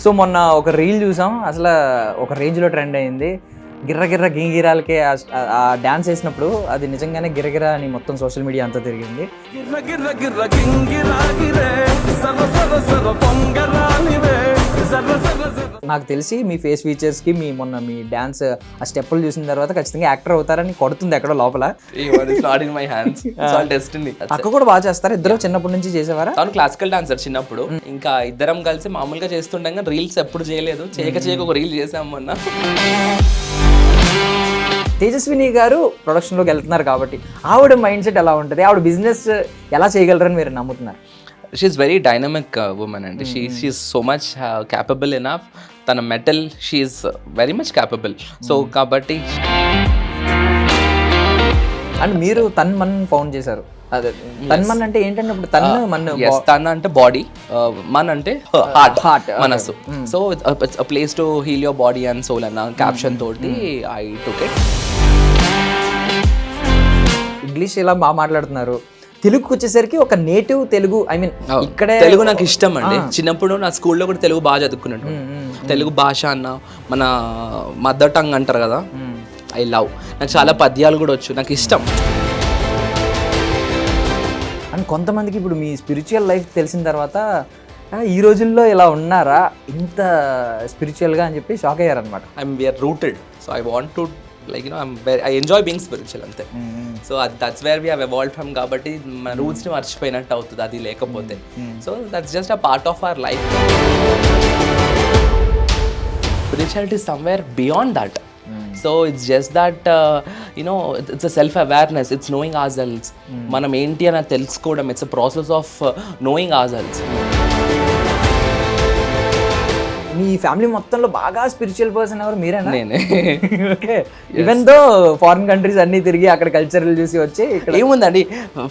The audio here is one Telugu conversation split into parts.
సో మొన్న ఒక రీల్ చూసాం, అసలు ఒక రేంజ్లో ట్రెండ్ అయింది. గిర్ర గిర్ర గింగిరాలకే ఆ డ్యాన్స్ వేసినప్పుడు అది నిజంగానే గిరగిర అని మొత్తం సోషల్ మీడియా అంతా తిరిగింది. నాకు తెలిసి మీ ఫేస్ ఫీచర్స్కి మొన్న మీ డ్యాన్స్ ఆ స్టెప్పులు చూసిన తర్వాత ఖచ్చితంగా యాక్టర్ అవుతారని కొడుతుంది ఎక్కడో లోపల. అక్క కూడా బాగా చేస్తారు, ఇద్దరు చిన్నప్పటి నుంచి చేసేవారా? తను క్లాసికల్ డాన్సర్ చిన్నప్పుడు, ఇంకా ఇద్దరం కలిసి మామూలుగా చేస్తుండగా రీల్స్ ఎప్పుడు చేయలేదు, చేయక ఒక రీల్ చేసాం మొన్న. తేజస్విని గారు ప్రొడక్షన్లోకి వెళ్తున్నారు కాబట్టి ఆవిడ మైండ్ సెట్ ఎలా ఉంటుంది, ఆవిడ బిజినెస్ ఎలా చేయగలరని మీరు నమ్ముతున్నారు? షీఈస్ వెరీ డైనమిక్ ఉమెన్ అండి. She's so much capable enough. తన mettle she's very much capable. So కాబట్టి అండ్ మీరు తన్ మన్ ఫౌండ్ చేశారు. అదే తన్ మన్ అంటే ఏంటంటే ఇప్పుడు తన్ తన అంటే బాడీ, మన్ అంటే హార్ట్, మనసు. So it's a place to heal your body and soul అన్న క్యాప్షన్ తోటి ఐ టుక్ ఇట్. ఇంగ్లీష్ ఇలా బాగా మాట్లాడుతున్నారు, తెలుగుకి వచ్చేసరికి ఒక నేటివ్ తెలుగు, ఐ మీన్ ఇక్కడే తెలుగు నాకు ఇష్టం అండి. చిన్నప్పుడు నా స్కూల్లో కూడా తెలుగు బాగా చదువుకున్నట్టు. తెలుగు భాష అన్న మన మదర్ టంగ్ అంటారు కదా, ఐ లవ్. నాకు చాలా పద్యాలు కూడా వచ్చు, నాకు ఇష్టం. అండ్ కొంతమందికి ఇప్పుడు మీ స్పిరిచువల్ లైఫ్ తెలిసిన తర్వాత ఈ రోజుల్లో ఇలా ఉన్నారా ఇంత స్పిరిచువల్గా అని చెప్పి షాక్ అయ్యారనమాట. We're rooted, so I want to like I enjoy being spiritual అంతే. So that's where we have evolved from. కాబట్టి మన రూట్స్ని మర్చిపోయినట్టు అవుతుంది అది లేకపోతే. So that's just a part of our life. Spirituality is somewhere beyond that. So it's just that it's a self awareness, it's knowing ourselves. మనం ఏంటి అని తెలుసుకోవడం, it's a process of knowing ourselves. Me family మొత్తంలో బాగా స్పిరిచువల్ పర్సన్ ఎవరు? మీరేనా? నేనే. Okay. Even though foreign countries అన్ని తిరిగి అక్కడ కల్చరల్ చూసి వచ్చి ఇక్కడ ఏముందండి,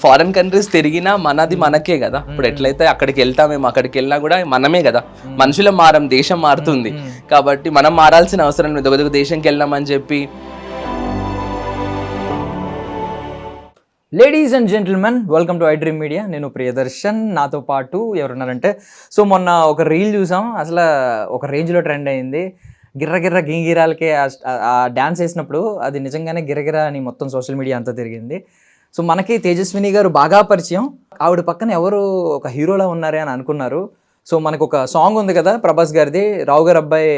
ఫారిన్ కంట్రీస్ తిరిగినా మనది మనకే కదా. ఇప్పుడు ఎట్లయితే అక్కడికి వెళ్తామేమో, అక్కడికి వెళ్ళినా కూడా మనమే కదా. మనుషులం మారం, దేశం మారుతుంది. కాబట్టి మనం మారాల్సిన అవసరం లేదు. ఒక దేశంకి వెళ్ళామని చెప్పి. Ladies and gentlemen, welcome to I dream media. నేను ప్రియదర్శన్, నాతో పాటు ఎవరున్నారంటే, సో మొన్న ఒక రీల్ చూసాం, అసలు ఒక రేంజ్లో ట్రెండ్ అయింది. గిర్ర గిర్ర గింగిరాలకే ఆ డ్యాన్స్ వేసినప్పుడు అది నిజంగానే గిరగిర అని మొత్తం సోషల్ మీడియా అంతా తిరిగింది. సో మనకి తేజస్విని గారు బాగా పరిచయం, ఆవిడ పక్కన ఎవరు ఒక హీరోలా ఉన్నారే అని అనుకున్నారు. సో మనకు ఒక సాంగ్ ఉంది కదా ప్రభాస్ గారిది, రావు గారు అబ్బాయి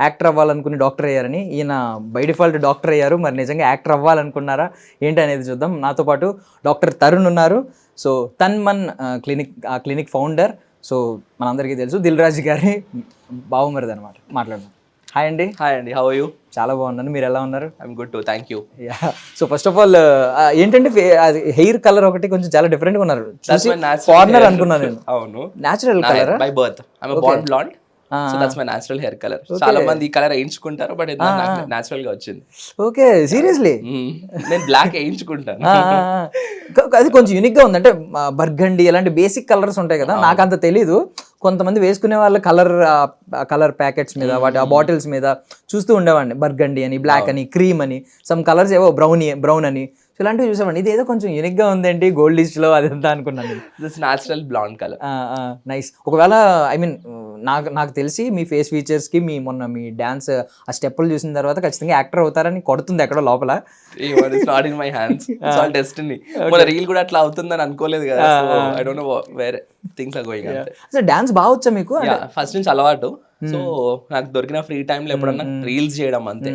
యాక్టర్ అవ్వాలనుకుని డాక్టర్ అయ్యారని. ఈయన బై డిఫాల్ట్ డాక్టర్ అయ్యారు, మరి నిజంగా యాక్టర్ అవ్వాలనుకున్నారా ఏంటి అనేది చూద్దాం. నాతో పాటు డాక్టర్ తరుణ్ ఉన్నారు. సో తన్ మన్ క్లినిక్ ఫౌండర్. సో మనందరికీ తెలుసు దిల్ రాజు గారి బావమరిది అనమాట. మాట్లాడదాం. హాయ్ అండి. హాయ్ అండి, హౌ ఆర్ యూ? చాలా బాగున్నాను, మీరు ఎలా ఉన్నారు? I'm good too, thank you. So first of all ఏంటంటే హెయిర్ కలర్ ఒకటి కొంచెం చాలా డిఫరెంట్గా ఉన్నారు. ఫారినర్ అనుకున్నాను నేను. అవును, natural colour by birth. I'm a born blonde. So that's my natural hair colour. చాలా మంది ఈ కలర్ వేయించుకుంటారు, బట్ ఇది నాకు న్యాచురల్ గా వచ్చింది. Okay, seriously? నేను బ్లాక్ వేయించుకుంటాను. అది కొంచెం యూనిక్ గా ఉంది. అంటే బర్గండి అలాంటి బేసిక్ కలర్స్ ఉంటాయి కదా, నాకు అంత తెలీదు. కొంతమంది వేసుకునే వాళ్ళ కలర్ ప్యాకెట్స్ మీద, వాటి ఆ బాటిల్స్ మీద చూస్తూ ఉండేవాడిని. బర్గండి అని, బ్లాక్ అని, క్రీమ్ అని, సమ్ కలర్స్ ఏవో బ్రౌన్ అని, ఇలాంటివి చూసామండి. ఇది ఏదో కొంచెం యూనిక్ గా ఉందేంటి గోల్డ్ లిస్ట్ లో అదంతా అనుకున్నాను. This natural blonde colour. Nice. ఒకవేళ ఐ మీన్ నాకు తెలిసి మీ ఫేస్ ఫీచర్స్ కి మొన్న మీ డాన్స్ ఆ స్టెప్పులు చూసిన తర్వాత ఖచ్చితంగా యాక్టర్ అవుతారని కొడుతుంది ఎక్కడో లోపల. Not in my hands, it's all destiny. మన రీల్ కూడా అట్లా అవుతుందని అనుకోలేదు కదా. I don't know where things are going. అసలు డాన్స్ బాగా వచ్చా మీకు? ఫస్ట్ నుంచి అలవాటు. సో నాకు దొరికిన ఫ్రీ టైమ్ లో ఎప్పుడన్నా రీల్స్ చేయడం అంతే.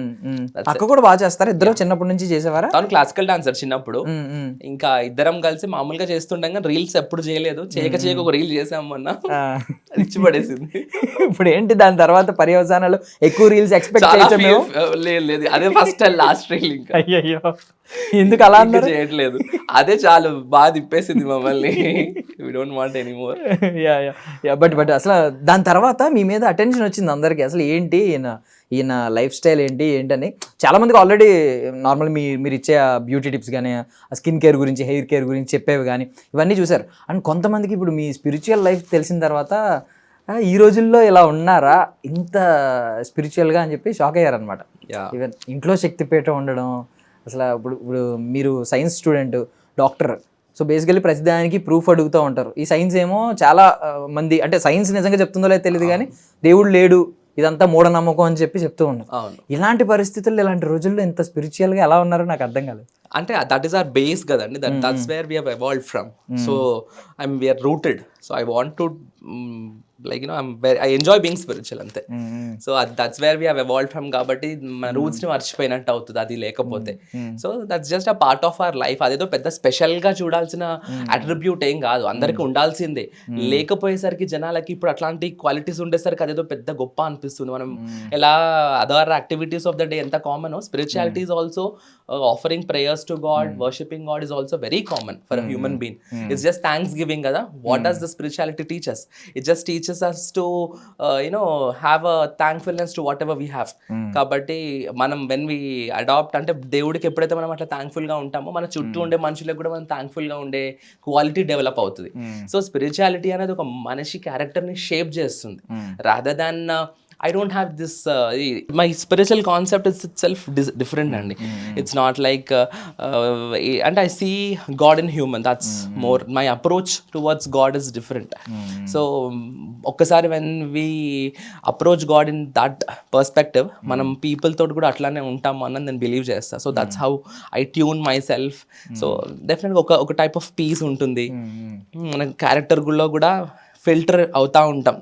అక్క కూడా బాగా చేస్తారు, ఇద్దరు చిన్నప్పటి నుంచి చేసేవారా? తను క్లాసికల్ డాన్సర్ చిన్నప్పుడు, ఇంకా ఇద్దరం కలిసి మామూలుగా చేస్తుండగా రీల్స్ ఎప్పుడు చేయలేదు, చేయక ఒక రీల్ చేసాం మొన్న. ఇచ్చి పడేసింది. ఇప్పుడు ఏంటి దాని తర్వాత పర్యవసానాలు? ఎక్కువ రీల్స్ ఎక్స్పెక్ట్ లేదు, అదే ఫస్ట్ అండ్ లాస్ట్ రీల్. ఇంకా అయ్యో, ఎందుకు అలా చేయట్లేదు, అదే చాలు, బాగా తిప్పేసింది మమ్మల్ని. We don't want anymore. But అసలు దాని తర్వాత మీ మీద అటెన్షన్ వచ్చింది అందరికి. అసలు ఏంటి ఈయన లైఫ్ స్టైల్ ఏంటని చాలా మందికి ఆల్రెడీ నార్మల్ మీరు ఇచ్చే బ్యూటీ టిప్స్ కానీ, స్కిన్ కేర్ గురించి, హెయిర్ కేర్ గురించి చెప్పేవి కానీ ఇవన్నీ చూసారు. అండ్ కొంతమందికి ఇప్పుడు మీ స్పిరిచువల్ లైఫ్ తెలిసిన తర్వాత ఈ రోజుల్లో ఇలా ఉన్నారా ఇంత స్పిరిచువల్గా అని చెప్పి షాక్ అయ్యారనమాట. ఈవెన్ ఇంట్లో శక్తిపీఠం ఉండడం, అసలు ఇప్పుడు మీరు science student, doctor, so basically ప్రతిదానికి ప్రూఫ్ అడుగుతూ ఉంటారు. ఈ సైన్స్ ఏమో చాలా మంది అంటే సైన్స్ నిజంగా చెప్తుందో లేదో తెలియదు కానీ దేవుడు లేడు ఇదంతా మూఢనమ్మకం అని చెప్పి చెప్తూ ఉన్నారు. అవును. ఇలాంటి పరిస్థితుల్లో ఇలాంటి రోజుల్లో ఇంత స్పిరిచువల్గా ఎలా ఉన్నారో నాకు అర్థం కాలేదు. అంటే దట్ ఈస్ అవర్ బేస్ కదండి, that's where we have evolved from. So we're rooted. So I want to like I enjoy being spiritual అంతే. So that's where we have evolved from. కాబట్టి మన రూట్స్ ని మర్చిపోయినట్టు అవుతుంది అది లేకపోతే. So that's just a part of our life. అదేదో పెద్ద స్పెషల్ గా చూడాల్సిన అట్రిబ్యూట్ ఏం కాదు, అందరికి ఉండాల్సిందే. లేకపోయేసరికి జనాలకి ఇప్పుడు అట్లాంటి క్వాలిటీస్ ఉండేసరికి అదేదో పెద్ద గొప్ప అనిపిస్తుంది. మనం ఎలా other activities of the day ఎంత common, spirituality is also offering prayers to God, worshipping God is also very common for a human being. It's just thanksgiving కదా. What does the spirituality teach us? It just teaches us to have a thankfulness to whatever we have. కాబట్టి మనం when we adopt అంటే దేవుడికి ఎప్పుడైతే మనం అట్లా థ్యాంక్ఫుల్ గా ఉంటామో మన చుట్టూ ఉండే మనుషులకు కూడా మనం థ్యాంక్ఫుల్ గా ఉండే క్వాలిటీ డెవలప్ అవుతుంది. సో స్పిరిచువాలిటీ అనేది ఒక మనిషి క్యారెక్టర్ ని షేప్ చేస్తుంది. Rather than I don't have this my spiritual concept is itself different అండి. It's not like and I see God in human. That's more my approach towards God is different. So ఒక్కసారి when we approach God in that perspective మనం people తోటి కూడా అట్లానే ఉంటాము అన్నది నేను బిలీవ్ చేస్తా. So that's how I tune myself. So definitely ఒక టైప్ ఆఫ్ పీస్ ఉంటుంది. మన క్యారెక్టర్ గుల్లో కూడా ఫిల్టర్ అవుతా ఉంటాం.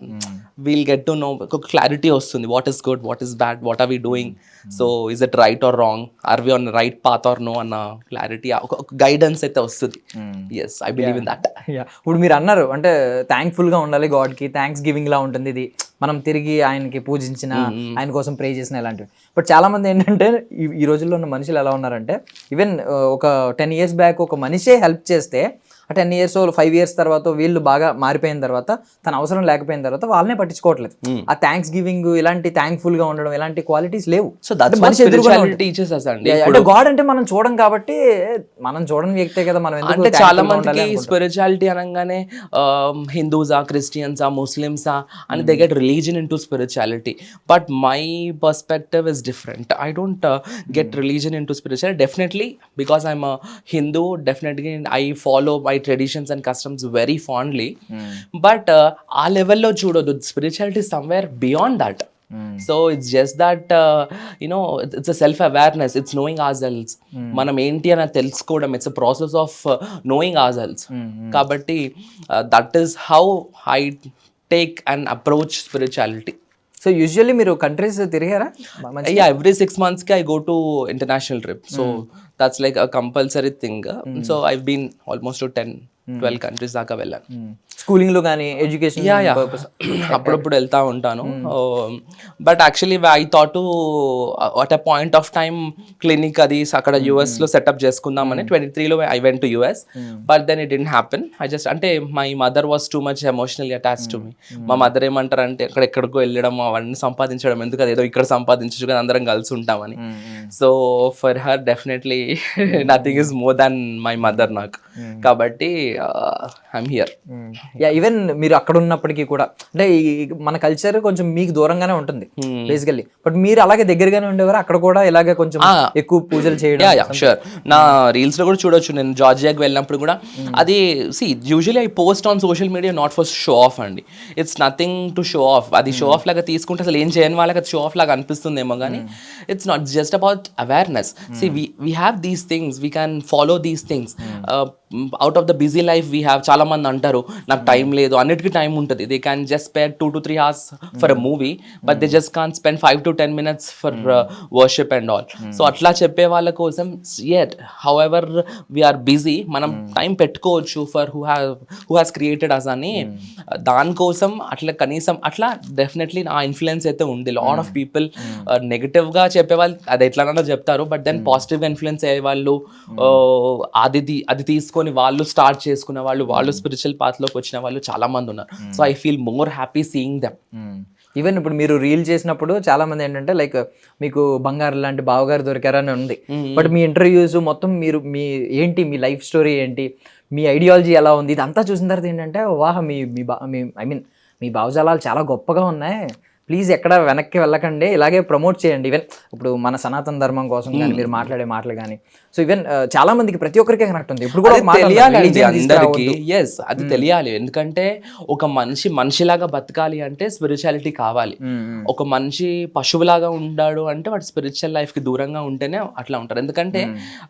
వీల్ గెట్ టు నో, ఒక క్లారిటీ వస్తుంది. What is good, what is bad, what are we doing, so is it right or wrong, are we on right path or no అన్న క్లారిటీ, ఒక గైడెన్స్ అయితే వస్తుంది. Yes, I believe in that. ఇప్పుడు మీరు అన్నారు అంటే థ్యాంక్ఫుల్గా ఉండాలి గాడ్కి, థ్యాంక్స్ గివింగ్ లా ఉంటుంది ఇది, మనం తిరిగి ఆయనకి పూజించిన, ఆయన కోసం ప్రే చేసిన ఇలాంటివి. బట్ చాలా మంది ఏంటంటే ఈ రోజుల్లో ఉన్న మనుషులు ఎలా ఉన్నారంటే, ఈవెన్ ఒక 10 years బ్యాక్ ఒక మనిషే హెల్ప్ చేస్తే ఆ 10 years 5 years తర్వాత వీళ్ళు బాగా మారిపోయిన తర్వాత, తన అవసరం లేకపోయిన తర్వాత వాళ్ళనే పట్టించుకోవట్లేదు. ఆ థ్యాంక్స్ గివింగ్, ఇలాంటి థ్యాంక్ఫుల్ గా ఉండడం, ఇలాంటి క్వాలిటీస్ లేవు. సో అంటే గాడ్ అంటే మనం చూడం కాబట్టి, మనం చూడని వ్యక్తే కదా మనం. అంటే చాలా మందికి స్పిరిచువాలిటీ అనగానే హిందూసా, క్రిస్టియన్సా, ముస్లిమ్సా అని they get religion in to spirituality. But my perspective is different. I don't get religion in to spirituality. Definitely because I'm Hindu, definitely I follow my traditions and customs very fondly. But ఆ లెవెల్లో చూడొద్దు, spirituality somewhere beyond that. So it's just that it's a self awareness, it's knowing ourselves. మనం ఏంటి అని తెలుసుకోవడం, it's a process of knowing ourselves. కాబట్టి that is how I take and approach spirituality. So usually మీరు countries తిరిగారా? Yeah, every 6 months I go to international trip. So that's like a compulsory thing. So I've been almost to 10-12 countries దాకా వెళ్ళాను. స్కూలింగ్ లో కానీ ఎడ్యుకేషన్ అప్పుడప్పుడు వెళ్తా ఉంటాను. But actually I thought at a point of time clinic అది అక్కడ US లో సెటప్ చేసుకుందామని 23లో I went to US. But then it didn't happen. I just అంటే my mother was too much emotionally attached to me. మా మదర్ ఏమంటారు అంటే, ఎక్కడికో వెళ్ళడం, అవన్నీ సంపాదించడం ఎందుకు, అదేదో ఇక్కడ సంపాదించచ్చు కదా, అందరం కలిసి ఉంటామని. So for her definitely nothing is more than my mother నాకు. కాబట్టి ఐఎమ్ హియర్. ఈవెన్ మీరు అక్కడ ఉన్నప్పటికీ కూడా, అంటే మన కల్చర్ కొంచెం మీకు దూరంగానే ఉంటుంది బేసికల్లీ, బట్ మీరు అలాగే దగ్గరగానే ఉండేవారు. అక్కడ కూడా ఇలాగే కొంచెం ఎక్కువ పూజలు చేయడం. షూర్, నా రీల్స్ లో కూడా చూడొచ్చు. నేను జార్జియాకి వెళ్ళినప్పుడు కూడా అది usually I post on social media not for show off అండి. It's nothing to show off. అది షో ఆఫ్ లాగా తీసుకుంటే అసలు ఏం చేయని వాళ్ళకి అది షో ఆఫ్ లాగా అనిపిస్తుందేమో, కానీ it's not just about awareness. See we have these things, we can follow these things out of the busy life we have. చాలా మంది అంటారు నాకు టైం లేదు, అన్నిటికీ టైం ఉంటుంది. They can just spend 2 to 3 hours for a movie, but they just can spend 5 to 10 minutes for worship and all. So అట్లా చెప్పే వాళ్ళ కోసం yet however we're busy, మనం టైం పెట్టుకోవచ్చు for who has created us అని. దానికోసం అట్లా కనీసం అట్లా డెఫినెట్లీ నా ఇన్ఫ్లుయెన్స్ అయితే ఉంది. లాట్ ఆఫ్ పీపుల్ నెగటివ్గా చెప్పేవాళ్ళు అది ఎట్లానో చెప్తారు, బట్ దెన్ పాజిటివ్గా ఇన్ఫ్లుయెన్స్ అయ్యే వాళ్ళు, అది తీసుకొని వాళ్ళు స్టార్ట్ చేసుకునే వాళ్ళు స్పిరిచువల్ పాత్ లోకి వచ్చిన వాళ్ళు చాలా మంది ఉన్నారు. So I feel more happy seeing them. Even ఇప్పుడు మీరు రీల్ చేసినప్పుడు చాలా మంది ఏంటంటే లైక్ మీకు బంగారు లాంటి బావగారు దొరికారని ఉంది, బట్ మీ ఇంటర్వ్యూస్ మొత్తం మీరు మీ లైఫ్ స్టోరీ ఏంటి, మీ ఐడియాలజీ ఎలా ఉంది, ఇదంతా చూసిన తర్వాత ఏంటంటే వాహ్ మీ భావజాలాలు చాలా గొప్పగా ఉన్నాయి, ప్లీజ్ ఎక్కడ వెనక్కి వెళ్ళకండి, ఇలాగే ప్రమోట్ చేయండి. ఈవెన్ ఇప్పుడు మన సనాతన ధర్మం కోసం కానీ మీరు మాట్లాడే మాటలు కానీ సో ఈవెన్ చాలా మందికి ప్రతి ఒక్కరికి కనెక్ట్ ఉంది. ఇప్పుడు కూడా అది ఒక మాట అన్నారు, తెలియాలి religion అందరికి. తీసుకురావద్దు. ఎస్, అది తెలియాలి. ఎందుకంటే ఒక మనిషి మనిషిలాగా బతకాలి అంటే స్పిరిచువాలిటీ కావాలి. ఒక మనిషి పశువులాగా ఉంటాడు అంటే వాడు స్పిరిచువల్ లైఫ్ కి దూరంగా ఉంటేనే అట్లా ఉంటారు. ఎందుకంటే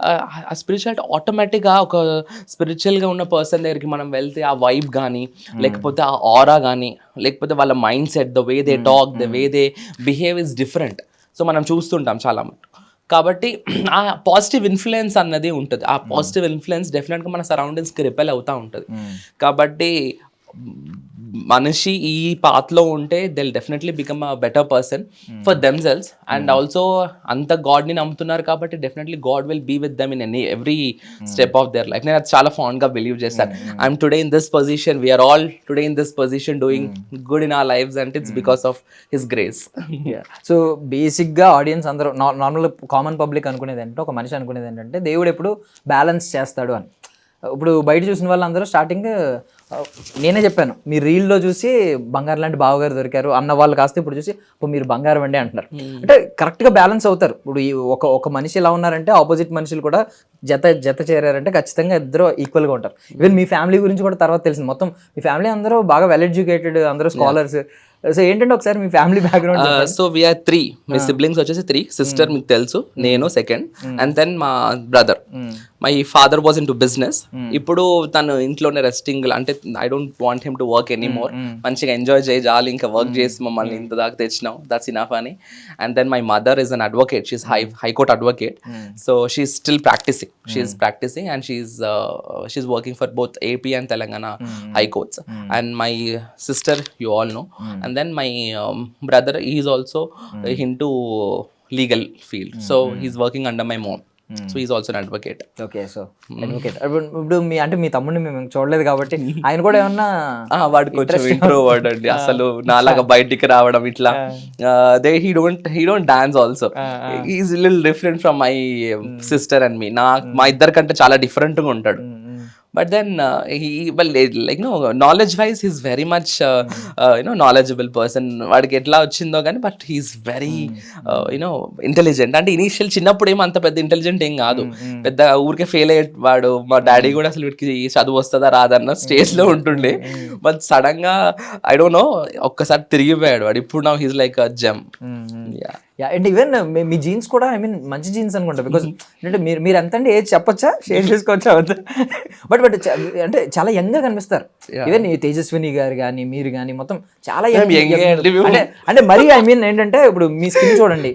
ఆ స్పిరిచువాలిటీ ఆటోమేటిక్ గా ఒక స్పిరిచువల్ గా ఉన్న పర్సన్ దగ్గరికి మనం వెళ్తే ఆ వైబ్ కానీ, లేకపోతే ఆ ఆరా కానీ, లేకపోతే వాళ్ళ mind set, the way they talk, the way they behave is different. So మనం చూస్తుంటాం చాలా మంది. కాబట్టి ఆ పాజిటివ్ ఇన్ఫ్లుయెన్స్ అన్నది ఉంటుంది. ఆ పాజిటివ్ ఇన్ఫ్లుయెన్స్ డెఫినెట్గా మన సరౌండింగ్స్కి రిపెల్ అవుతూ ఉంటుంది. కాబట్టి మనిషి ఈ పాత్లో ఉంటే they definitely become a better person for themselves. And also అంత గాడ్ని నమ్ముతున్నారు కాబట్టి definitely God will be with them in every step of their life. నేను అది చాలా ఫాండ్గా బిలీవ్ చేస్తాను. I'm today in this position, we're all today in this position doing good in our lives and it's because of his grace. So బేసిక్గా ఆడియన్స్ అందరూ నార్మల్ కామన్ పబ్లిక్ అనుకునేది ఏంటంటే, ఒక మనిషి అనుకునేది ఏంటంటే దేవుడు ఎప్పుడు బ్యాలెన్స్ చేస్తాడు అని. ఇప్పుడు బయట చూసిన వాళ్ళందరూ స్టార్టింగ్ నేనే చెప్పాను, మీ రీల్లో చూసి బంగారు లాంటి బావగారు దొరికారు అన్న వాళ్ళు కాస్త ఇప్పుడు చూసి మీరు బంగారం అండి అంటున్నారు. అంటే కరెక్ట్గా బ్యాలెన్స్ అవుతారు. ఇప్పుడు ఈ ఒక మనిషి ఎలా ఉన్నారంటే ఆపోజిట్ మనుషులు కూడా జత చేరారంటే ఖచ్చితంగా ఇద్దరు ఈక్వల్గా ఉంటారు. ఈవెన్ మీ ఫ్యామిలీ గురించి కూడా తర్వాత తెలిసింది. మొత్తం మీ ఫ్యామిలీ అందరూ బాగా వెల్ ఎడ్యుకేటెడ్, అందరూ స్కాలర్స్. సో ఏంటంటే ఒకసారి మీ ఫ్యామిలీ బ్యాక్గ్రౌండ్. సో వీఆర్ 3, మీ సిబ్లింగ్స్ వచ్చేసి 3. సిస్టర్ మీకు తెలుసు, నేను సెకండ్, అండ్ దెన్ మా brother. My father was into business. ఇప్పుడు తను ఇంట్లోనే రెస్టింగ్, అంటే I don't want him to work anymore. మంచిగా ఎంజాయ్ చేయి చాలు, ఇంకా వర్క్ చేసి మమ్మల్ని ఇంత దాకా తెచ్చినావు, దట్స్ ఇనఫ్ అని. And then my mother is an advocate, she is high court advocate. So she's still practising, she's practising and she's working for both AP and Telangana high courts. And my sister, you all know. And then my brother, he is also into legal field. So he's working under my mom. So he's also an advocate. Okay, so advocate. ఇప్పుడు మీ తమ్ముడిని మేము చూడలేదు కాబట్టి ఆయన కూడా ఏమన్నా వాడికి కొంచెం ఇంట్రోవర్ట్ అండి, అసలు నాలాగా బయటికి రావడం ఇట్లా. he don't dance also. He's a little different from my sister and me. మా ఇద్దరి కంటే చాలా different గా ఉంటాడు. But then knowledge wise he's very much knowledgeable person. వాడికి ఎట్లా వచ్చిందో కానీ బట్ హీస్ వెరీ ఇంటెలిజెంట్. అంటే ఇనీషియల్ చిన్నప్పుడు ఏమో అంత పెద్ద ఇంటెలిజెంట్ ఏం కాదు, పెద్ద ఊరికే ఫెయిల్ అయ్యేవాడు. మా డాడీ కూడా అసలు వీడికి చదువు వస్తుందా రాదన్న స్టేజ్ లో ఉంటుండే. బట్ సడన్ గా ఐ డోంట్ నో ఒక్కసారి తిరిగిపోయాడు వాడు. ఇప్పుడు నా he's like a gem. And even me jeans కూడా మంచి జీన్స్ అనుకుంటా. బికాస్ అంటే మీరు ఎంత అంటే ఏజ్ చెప్పొచ్చా, షేర్ చేసుకోవచ్చా? బట్ అంటే చాలా యంగ్ గా కనిపిస్తారు. ఈవెన్ తేజస్విని గారు కానీ మీరు కానీ మొత్తం చాలా అంటే మరి ఏంటంటే ఇప్పుడు మీ స్కిన్ చూడండి,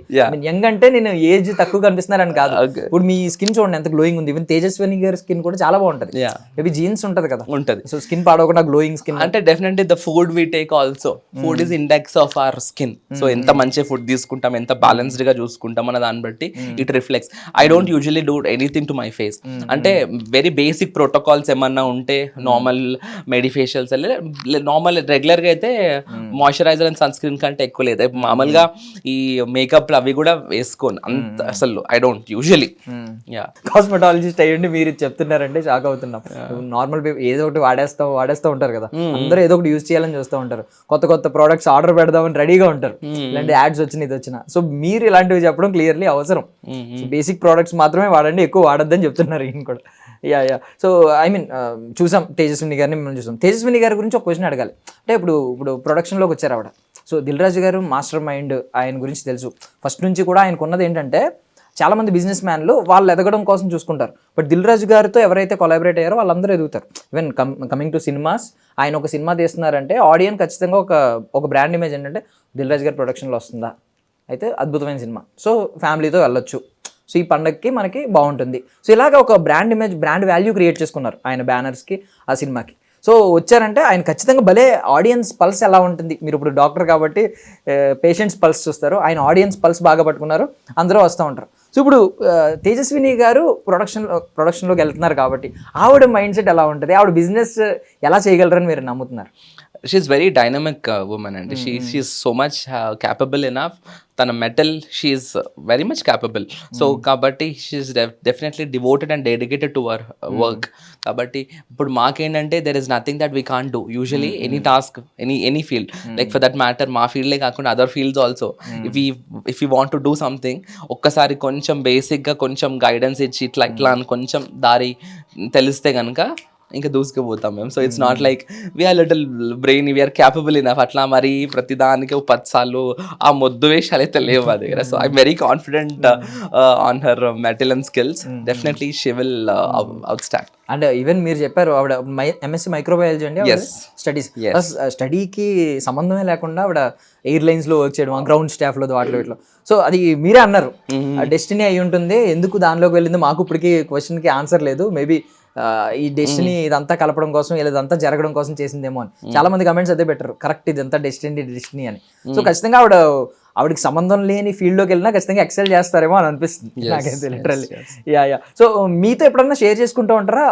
యంగ్ అంటే నేను ఏజ్ తక్కువ కనిపిస్తున్నారని కాదు. ఇప్పుడు మీ స్కిన్ చూడండి ఎంత గ్లోయింగ్ ఉంది. ఈవెన్ తేజస్విని గారి స్కిన్ కూడా చాలా బాగుంటది. మేబీ జీన్స్ ఉంటది కదా, ఉంటది. సో స్కిన్ పాడవకుండా గ్లోయింగ్ స్కిన్. అంటే definitely the food we take also, food is index of our skin. So ఎంత మంచి ఫుడ్ తీసుకుంటాం, ఎంత బ్యాలెన్స్డ్ గా చూసుకుంటాం అన్న దాన్ని బట్టి it reflects. I don't usually do anything to my face. అంటే వెరీ బేసిక్ ప్రోటోకాల్స్ ఏమన్నా ఉంటే నార్మల్ మెడిఫేషియల్స్, నార్మల్ రెగ్యులర్ గా అయితే మాయిశ్చరైజర్ అండ్ సన్ స్క్రీన్ కంటే ఎక్కువ లేదు. మామూలుగా ఈ మేకప్ అవి కూడా వేసుకోను అంత అసలు. I don't usually. కాస్మెటాలజిస్ట్ అయ్యండి మీరు చెప్తున్నారంటే షాక్ అవుతున్నాం. నార్మల్ ఏదో ఒకటి వాడేస్తూ ఉంటారు కదా, అందరూ ఏదో ఒకటి యూజ్ చేయాలని చూస్తూ ఉంటారు. కొత్త ప్రోడక్ట్స్ ఆర్డర్ పెడదామని రెడీగా ఉంటారు. ఇలాంటి యాడ్స్ వచ్చిన ఇది వచ్చిన. సో మీరు ఇలాంటివి చెప్పడం క్లియర్లీ అవసరం. బేసిక్ ప్రోడక్ట్స్ మాత్రమే వాడండి, ఎక్కువ వాడద్దని చెప్తున్నారు ఈయన కూడా. సో ఐ మీన్ చూసాం తేజస్విని గారిని మనం చూసాం. తేజస్విని గారి గురించి ఒక క్వశ్చన్ అడగాలి. అంటే ఇప్పుడు ప్రొడక్షన్లోకి వచ్చారు ఆవిడ. సో దిల్ రాజు గారు మాస్టర్ మైండ్, ఆయన గురించి తెలుసు. ఫస్ట్ నుంచి కూడా ఆయనకు ఉన్నది ఏంటంటే చాలా మంది బిజినెస్ మ్యాన్లు వాళ్ళు ఎదగడం కోసం చూసుకుంటారు. బట్ దిల్ రాజు గారితో ఎవరైతే కొలాబరేట్ అయ్యారో వాళ్ళందరూ ఎదుగుతారు. ఈవెన్ కమింగ్ టు సినిమాస్, ఆయన ఒక సినిమా తీస్తున్నారంటే ఆడియన్స్ ఖచ్చితంగా ఒక బ్రాండ్ ఇమేజ్ ఏంటంటే దిల్ రాజు గారి ప్రొడక్షన్లో వస్తుందా, అయితే అద్భుతమైన సినిమా, సో ఫ్యామిలీతో వెళ్ళొచ్చు, సో ఈ పండగకి మనకి బాగుంటుంది. సో ఇలాగ ఒక brand image, brand value create చేసుకున్నారు ఆయన బ్యానర్స్కి, ఆ సినిమాకి. సో వచ్చారంటే ఆయన ఖచ్చితంగా భలే ఆడియన్స్ పల్స్ ఎలా ఉంటుంది. మీరు ఇప్పుడు డాక్టర్ కాబట్టి పేషెంట్స్ పల్స్ చూస్తారు, ఆయన ఆడియన్స్ పల్స్ బాగా పట్టుకున్నారు, అందరూ వస్తూ ఉంటారు. సో ఇప్పుడు తేజస్విని గారు ప్రొడక్షన్లోకి వెళ్తున్నారు కాబట్టి ఆవిడ మైండ్ సెట్ ఎలా ఉంటుంది, ఆవిడ బిజినెస్ ఎలా చేయగలరని మీరు నమ్ముతున్నారు? షీఈస్ వెరీ డైనమిక్ ఉమెన్ అండి. She's so much capable enough తన mettle she's very much capable. So కాబట్టి she's definitely devoted and dedicated to our work. కాబట్టి ఇప్పుడు మాకేంటంటే there is nothing that we can't do usually any task any field, like for that matter మా ఫీల్డే కాకుండా other fields also. If you want to do something, ఒక్కసారి కొంచెం బేసిక్గా కొంచెం గైడెన్స్ ఇచ్చి ఇట్లా అని కొంచెం దారి తెలిస్తే కనుక ఇంకా దూసుకుపోతాం మేము. So it's not like we're little brain, we're capable enough అట్లా మరి ప్రతిదానికి 10 సార్లు ఆ మొద్దు వేషాలు అయితే లేవు మా దగ్గర. So I'm very confident on her metal and skills. Definitely she will out stand. And even మీరు చెప్పారు ఆవిడ ఎంఎస్సీ మైక్రోబయాలజీ అండి. Yes. స్టడీకి సంబంధమే లేకుండా ఆవిడ ఎయిర్లైన్స్లో వర్క్ చేయడం, గ్రౌండ్ స్టాఫ్లో వాటిలో ఇట్లా. సో అది మీరే అన్నారు డెస్టినీ అయి ఉంటుంది. ఎందుకు దానిలోకి వెళ్ళింది మాకు ఇప్పటికీ క్వశ్చన్కి ఆన్సర్ లేదు. మేబీ ఈ డెస్టినీ ఇదంతా కలపడం కోసం ఇలా ఇదంతా జరగడం కోసం చేసిందేమో అని చాలా మంది కమెంట్స్ అదే పెట్టారు. కరెక్ట్, ఇదంతా డెస్టినీ అని. సో ఖచ్చితంగా ఆవిడకి సంబంధం లేని ఫీల్డ్లోకి వెళ్ళినా ఖచ్చితంగా ఎక్సెల్ చేస్తారేమో అని అనిపిస్తుంది నాకైతే లిటరల్లీ. యా. సో మీతో ఎప్పుడన్నా షేర్ చేసుకుంటూ ఉంటారా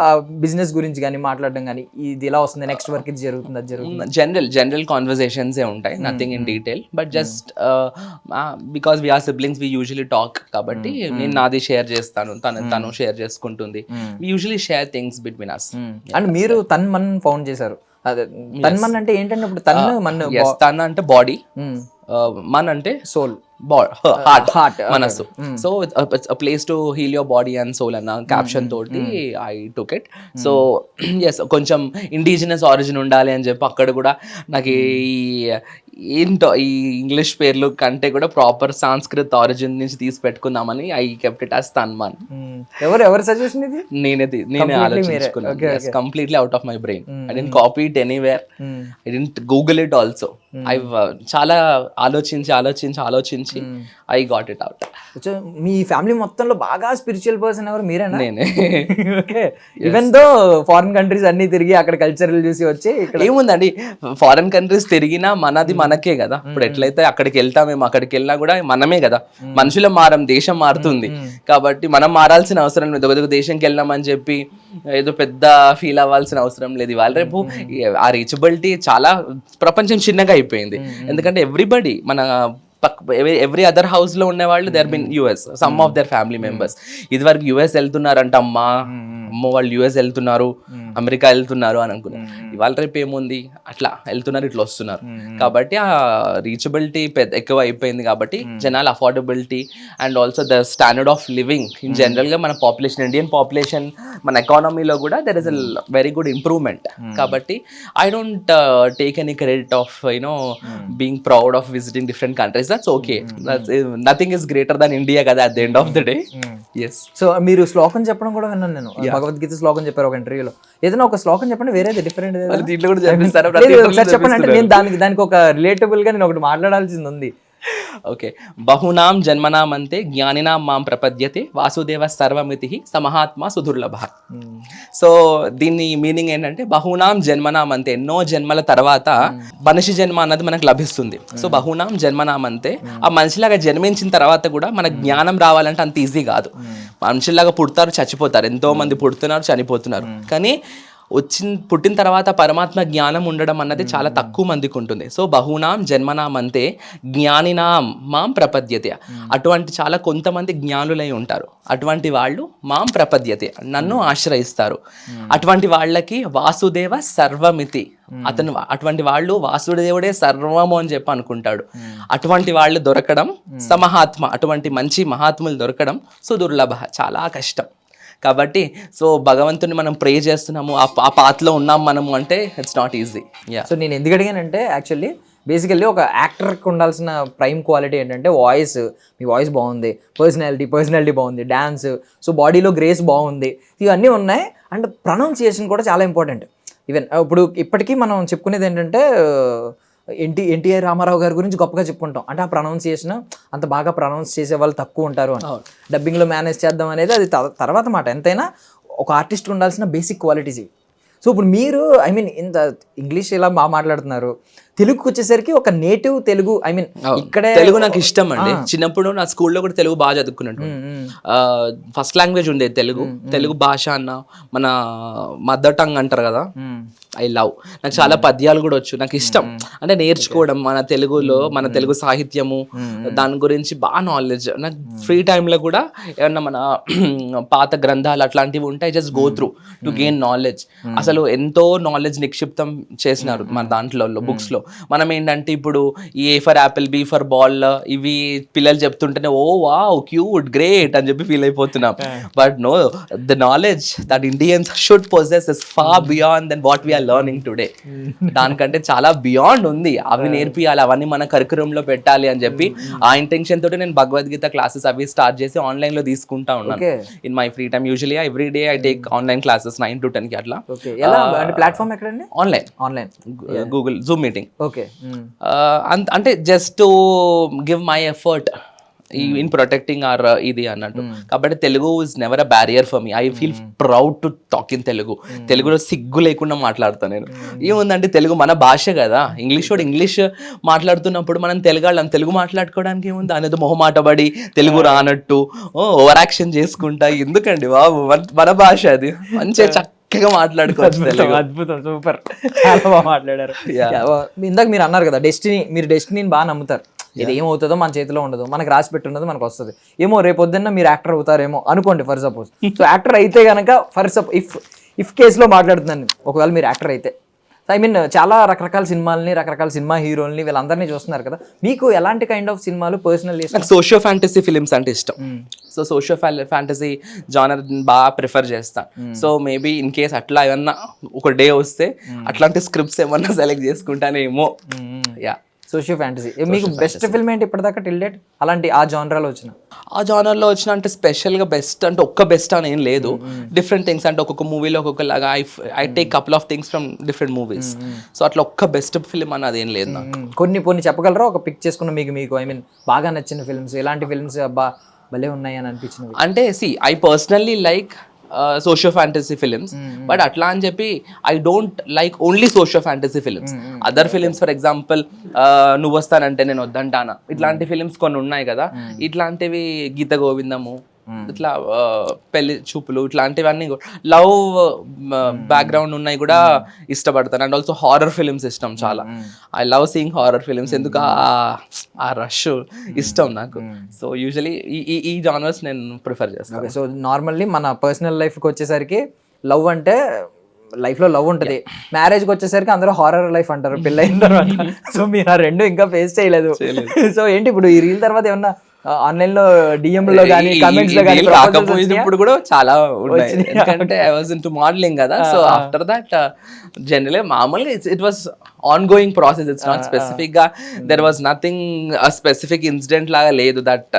బిజినెస్ గురించి కానీ మాట్లాడడం కానీ, ఇది ఇలా వస్తుంది, నెక్స్ట్ వర్క్ ఇది జరుగుతుంది, అది జరుగుతుంది? జనరల్ కాన్వర్సేషన్స్ ఉంటాయి, nothing in detail, but just because we're siblings we usually talk. కాబట్టి నేను నాది షేర్ చేస్తాను, తను షేర్ చేసుకుంటుంది. We usually share things between us. And మీరు తన్మన్ ఫౌండ్ చేశారు. అదే తన్మన్ అంటే ఏంటంటే ఇప్పుడు తన్ అంటే బాడీ, మన్ అంటే సోల్, హార్ట్, మనస్సు. So place to heal your body and soul అన్న క్యాప్షన్ తోటి I took it. So yes, కొంచెం ఇండిజినస్ ఆరిజిన్ ఉండాలి అని చెప్పి అక్కడ కూడా నాకు ఏంటో ఈ ఇంగ్లీష్ పేర్లు కంటే కూడా ప్రాపర్ సాంస్కృత్ ఆరిజిన్ నుంచి తీసి పెట్టుకుందామని I kept it as Tanman. ఎవరు సజెషన్ ఇది? నేనే ఆలోచించుకున్నాను, completely out of my brain. I didn't copy it anywhere, I didn't Google it also. I చాలా ఆలోచించి ఐ గాట్ ఇట్ అవుట్. మీ ఫ్యామిలీ మొత్తంలో బాగా స్పిరిచువల్ పర్సన్ ఎవరు? మీరేనా? నేనే. Okay. Even though foreign countries అన్ని తిరిగి అక్కడ కల్చరల్ చూసి వచ్చి ఏముందండి, ఫారిన్ కంట్రీస్ తిరిగినా మనది మనకే కదా. ఇప్పుడు ఎట్లయితే అక్కడికి వెళ్తామేమో, అక్కడికి వెళ్ళినా కూడా మనమే కదా. మనుషుల మారం, దేశం మారుతుంది. కాబట్టి మనం మారాల్సిన అవసరం లేదు. ఒక దేశంకి వెళ్ళామని చెప్పి ఏదో పెద్ద ఫీల్ అవ్వాల్సిన అవసరం లేదు. ఇవాళ రేపు ఆ రీచబిలిటీ చాలా, ప్రపంచం చిన్నగా అయిపోయింది. ఎందుకంటే ఎవ్రీబడి మన ఎవ్రీ అదర్ హౌస్ లో ఉండే వాళ్ళు they are been US, some of their family members. ఇది వరకు యుఎస్ వెళ్తున్నారంట, అమ్మ వాళ్ళు యుఎస్ వెళ్తున్నారు, అమెరికా వెళ్తున్నారు అని అనుకున్నారు. ఇవాళ రేపు ఏముంది, అట్లా వెళ్తున్నారు, ఇట్లా వస్తున్నారు. కాబట్టి ఆ రీచబిలిటీ ఎక్కువ అయిపోయింది. కాబట్టి జనాల affordability and also the standard of living in general గా మన పాపులేషన్, ఇండియన్ పాపులేషన్, మన ఎకానమీలో కూడా there is a very good improvement. కాబట్టి I don't take any credit of being proud of visiting different countries. That's okay, nothing is greater than India కదా at the end of the day. Yes. So మీరు శ్లోకం చెప్పడం కూడా విన్నాను నేను, భగవద్గీత శ్లోకం చెప్పారు ఒక ఇంటర్వ్యూలో. ఏదైనా ఒక శ్లోకం చెప్పండి, వేరేది డిఫరెంట్ చెప్పండి. అంటే నేను దానికి ఒక రిలేటబుల్ గా నేను ఒకటి మాట్లాడాల్సింది ఉంది. ఓకే. బహునాం జన్మనామంతే జ్ఞానినాం మాం ప్రపద్యతే వాసుదేవ సర్వమితి సమహాత్మ సుదుర్లభ. సో దీని మీనింగ్ ఏంటంటే బహునాం జన్మనామంతే, ఎన్నో జన్మల తర్వాత మనిషి జన్మ అన్నది మనకు లభిస్తుంది. సో బహునాం జన్మనామంతే, ఆ మనిషిలాగా జన్మించిన తర్వాత కూడా మనకు జ్ఞానం రావాలంటే అంత ఈజీ కాదు. మనుషుల్లాగా పుడతారు, చచ్చిపోతారు, ఎంతో మంది పుడుతున్నారు, చనిపోతున్నారు. కానీ పుట్టిన తర్వాత పరమాత్మ జ్ఞానం ఉండడం అన్నది చాలా తక్కువ మందికి ఉంటుంది. సో బహునాం జన్మనామంతే జ్ఞానినాం మాం ప్రపద్యతే, అటువంటి చాలా కొంతమంది జ్ఞానులై ఉంటారు. అటువంటి వాళ్ళు మాం ప్రపద్యతే, నన్ను ఆశ్రయిస్తారు. అటువంటి వాళ్ళకి వాసుదేవ సర్వమితి, అటువంటి వాళ్ళు వాసుదేవుడే సర్వము అని చెప్పి అనుకుంటాడు. అటువంటి వాళ్ళు దొరకడం సమహాత్మ, అటువంటి మంచి మహాత్ములు దొరకడం సుదుర్లభ, చాలా కష్టం. కాబట్టి సో భగవంతుని మనం ప్రే చేస్తున్నాము, ఆ పాత్రలో ఉన్నాం మనము అంటే ఇట్స్ నాట్ ఈజీ. సో నేను ఎందుకు అడిగానంటే యాక్చువల్లీ బేసికల్లీ ఒక యాక్టర్కి ఉండాల్సిన ప్రైమ్ క్వాలిటీ ఏంటంటే వాయిస్. మీ వాయిస్ బాగుంది, పర్సనాలిటీ బాగుంది, డ్యాన్స్, సో బాడీలో గ్రేస్ బాగుంది, ఇవన్నీ ఉన్నాయి. అండ్ ప్రొనౌన్సియేషన్ కూడా చాలా ఇంపార్టెంట్. ఈవెన్ ఇప్పుడు ఇప్పటికీ మనం చెప్పుకునేది ఏంటంటే ఎన్టీఆర్ రామారావు గారి గురించి గొప్పగా చెప్పుకుంటాం. అంటే ఆ ప్రొనౌన్సియేషన్ అంత బాగా ప్రొనౌన్స్ చేసే వాళ్ళు తక్కువ ఉంటారు అని. డబ్బింగ్లో మేనేజ్ చేద్దాం అనేది అది తర్వాత మాట. ఎంతైనా ఒక ఆర్టిస్ట్ ఉండాల్సిన బేసిక్ క్వాలిటీస్ ఇవి. సో ఇప్పుడు మీరు ఇంత ఇంగ్లీష్ ఇలా బాగా మాట్లాడుతున్నారు, తెలుగుకి వచ్చేసరికి ఒక నేటివ్ తెలుగు ఐ మీన్ ఇక్కడే తెలుగు నాకు ఇష్టం అండి. చిన్నప్పుడు నా స్కూల్లో కూడా తెలుగు బాగా చదువుకున్నట్టు. ఫస్ట్ లాంగ్వేజ్ ఉండేది తెలుగు. తెలుగు భాష అన్న మన మదర్ టంగ్ అంటారు కదా, ఐ లవ్. నాకు చాలా పద్యాలు కూడా వచ్చు, నాకు ఇష్టం. అంటే నేర్చుకోవడం మన తెలుగులో, మన తెలుగు సాహిత్యము, దాని గురించి బాగా నాలెడ్జ్. నాకు ఫ్రీ టైంలో కూడా ఏమన్నా మన పాత గ్రంథాలు అట్లాంటివి ఉంటాయి, just go through to gain knowledge. అసలు ఎంతో నాలెడ్జ్ నిక్షిప్తం చేసినారు మన దాంట్లో బుక్స్ లో. మనం ఏంటంటే ఇప్పుడు ఈ A for apple, B for ball ఇవి పిల్లలు చెప్తుంటేనే ఓ వావ్ క్యూట్ గ్రేట్ అని చెప్పి ఫీల్ అయిపోతున్నాం. But no, the knowledge that Indians should possess is far beyond then what we're learning today. దానికంటే చాలా బియాండ్ ఉంది. అవి నేర్పియాలి, అవన్నీ మన కరికులం లో పెట్టాలి అని చెప్పి ఆ ఇంటెన్షన్ తోటి నేను భగవద్గీత క్లాసెస్ అవి స్టార్ట్ చేసి ఆన్లైన్ లో తీసుకుంటా ఉన్నాను in my free time. Usually every day I take online classes 9 to 10 కి అట్లా. ప్లాట్ఫామ్ ఎక్కడండి? Online Google Zoom meeting. Okay, అంటే just to give my effort in protecting or ఇది అన్నట్టు. కాబట్టి Telugu is never a barrier for me. I feel proud to talk in Telugu. తెలుగులో సిగ్గు లేకుండా మాట్లాడతాను నేను. ఏముందంటే తెలుగు మన భాష కదా. ఇంగ్లీష్ వాడు ఇంగ్లీష్ మాట్లాడుతున్నప్పుడు మనం తెలుగాళ్ళం తెలుగు మాట్లాడుకోవడానికి ఏముంది అనేది మొహమాటపడి తెలుగు రానట్టు ఓవర్ యాక్షన్ చేసుకుంటా ఎందుకండి బాబు. మన భాష అది, మంచిగా చక్కగా మాట్లాడుకోవచ్చు. అద్భుతం, సూపర్, చాలా బాగా మాట్లాడారు. ఇందాక మీరు అన్నారు కదా డెస్టినీ, మీరు డెస్టినీని బాగా నమ్ముతారు. ఇది ఏమవుతుందో మన చేతిలో ఉండదు, మనకు రాసి పెట్టి ఉన్నది మనకు వస్తుంది. ఏమో రేపొద్దున్న మీరు యాక్టర్ అవుతారేమో అనుకోండి ఫర్ సపోజ్. సో యాక్టర్ అయితే కనుక ఇఫ్ కేసులో మాట్లాడుతున్నాను, ఒకవేళ మీరు యాక్టర్ అయితే, ఐ మీన్ చాలా రకరకాల సినిమాలని, రకరకాల సినిమా హీరోల్ని వీళ్ళందరినీ చూస్తున్నారు కదా, మీకు ఎలాంటి కైండ్ ఆఫ్ సినిమాలు పర్సనల్? నాకు సోషియో ఫ్యాంటసీ ఫిలిమ్స్ అంటే ఇష్టం. సో సోషియో ఫ్యాంటసీ జానర్ బాగా ప్రిఫర్ చేస్తా. సో మేబీ ఇన్ కేస్ అట్లా ఏమన్నా ఒక డే వస్తే అట్లాంటి స్క్రిప్ట్స్ ఏమన్నా సెలెక్ట్ చేసుకుంటానేమో. Yeah, socio fantasy. మీకు బెస్ట్ ఫిల్మ్ ఏంటి ఇప్పటిదాకా టిల్ డేట్? అలాంటి ఆ జానరాలో వచ్చిన అంటే స్పెషల్గా బెస్ట్ అంటే ఒక్క బెస్ట్ అని ఏం లేదు. డిఫరెంట్ థింగ్స్ అంటే ఒక్కొక్క మూవీలో ఒక్కొక్కలాగా I take couple of things from different movies. So అట్లా ఒక్క బెస్ట్ ఫిల్మ్ అన్నది ఏం లేదు నాకు. కొన్ని చెప్పగలరా? ఒక పిక్ చేసుకున్న మీకు ఐ మీన్ బాగా నచ్చిన ఫిల్మ్స్, ఎలాంటి ఫిల్మ్స్ అబ్బా భలే ఉన్నాయి అని అనిపించినవి? అంటే I personally like socio fantasy films, but అట్లా అని చెప్పి I don't like only socio fantasy films. Other films for example నువ్వు వస్తానంటే నేను వద్దంటానా, ఇట్లాంటి ఫిలిమ్స్ కొన్ని ఉన్నాయి కదా. ఇట్లాంటివి గీత గోవిందము, ఇట్లా పెళ్లి చూపులు, ఇట్లాంటివన్నీ లవ్ బ్యాక్గ్రౌండ్ ఉన్నాయి కూడా ఇష్టపడతాను. అండ్ ఆల్సో హారర్ ఫిలిమ్స్ ఇష్టం చాలా. I love seeing horror films, ఎందుకు ఆ రష్ ఇష్టం నాకు. సో యూజువలీ ఈ జానర్స్ నేను ప్రిఫర్ చేస్తాను. సో నార్మల్లీ మన పర్సనల్ లైఫ్కి వచ్చేసరికి లవ్ అంటే లైఫ్లో లవ్ ఉంటుంది, మ్యారేజ్కి వచ్చేసరికి అందరూ హారర్ లైఫ్ అంటారు పెళ్ళైన తర్వాత. సో మీరు ఆ రెండు ఇంకా ఫేస్ చేయలేదు. సో ఏంటి ఇప్పుడు ఈ రీల్ తర్వాత ఏమన్నా ఆన్లైన్ లో డిఎం లో గానీ కామెంట్స్ లో గానీ రాకపోయినప్పుడు కూడా చాలా ఉన్నాయి. ఎందుకంటే ఐ వాజ్ ఇంటూ మోడలింగ్ కదా. సో ఆఫ్టర్ దట్ జనరల్లీ మామూలుగా it was ongoing process. It's not specific గా there was nothing specific incident లాగా లేదు దట్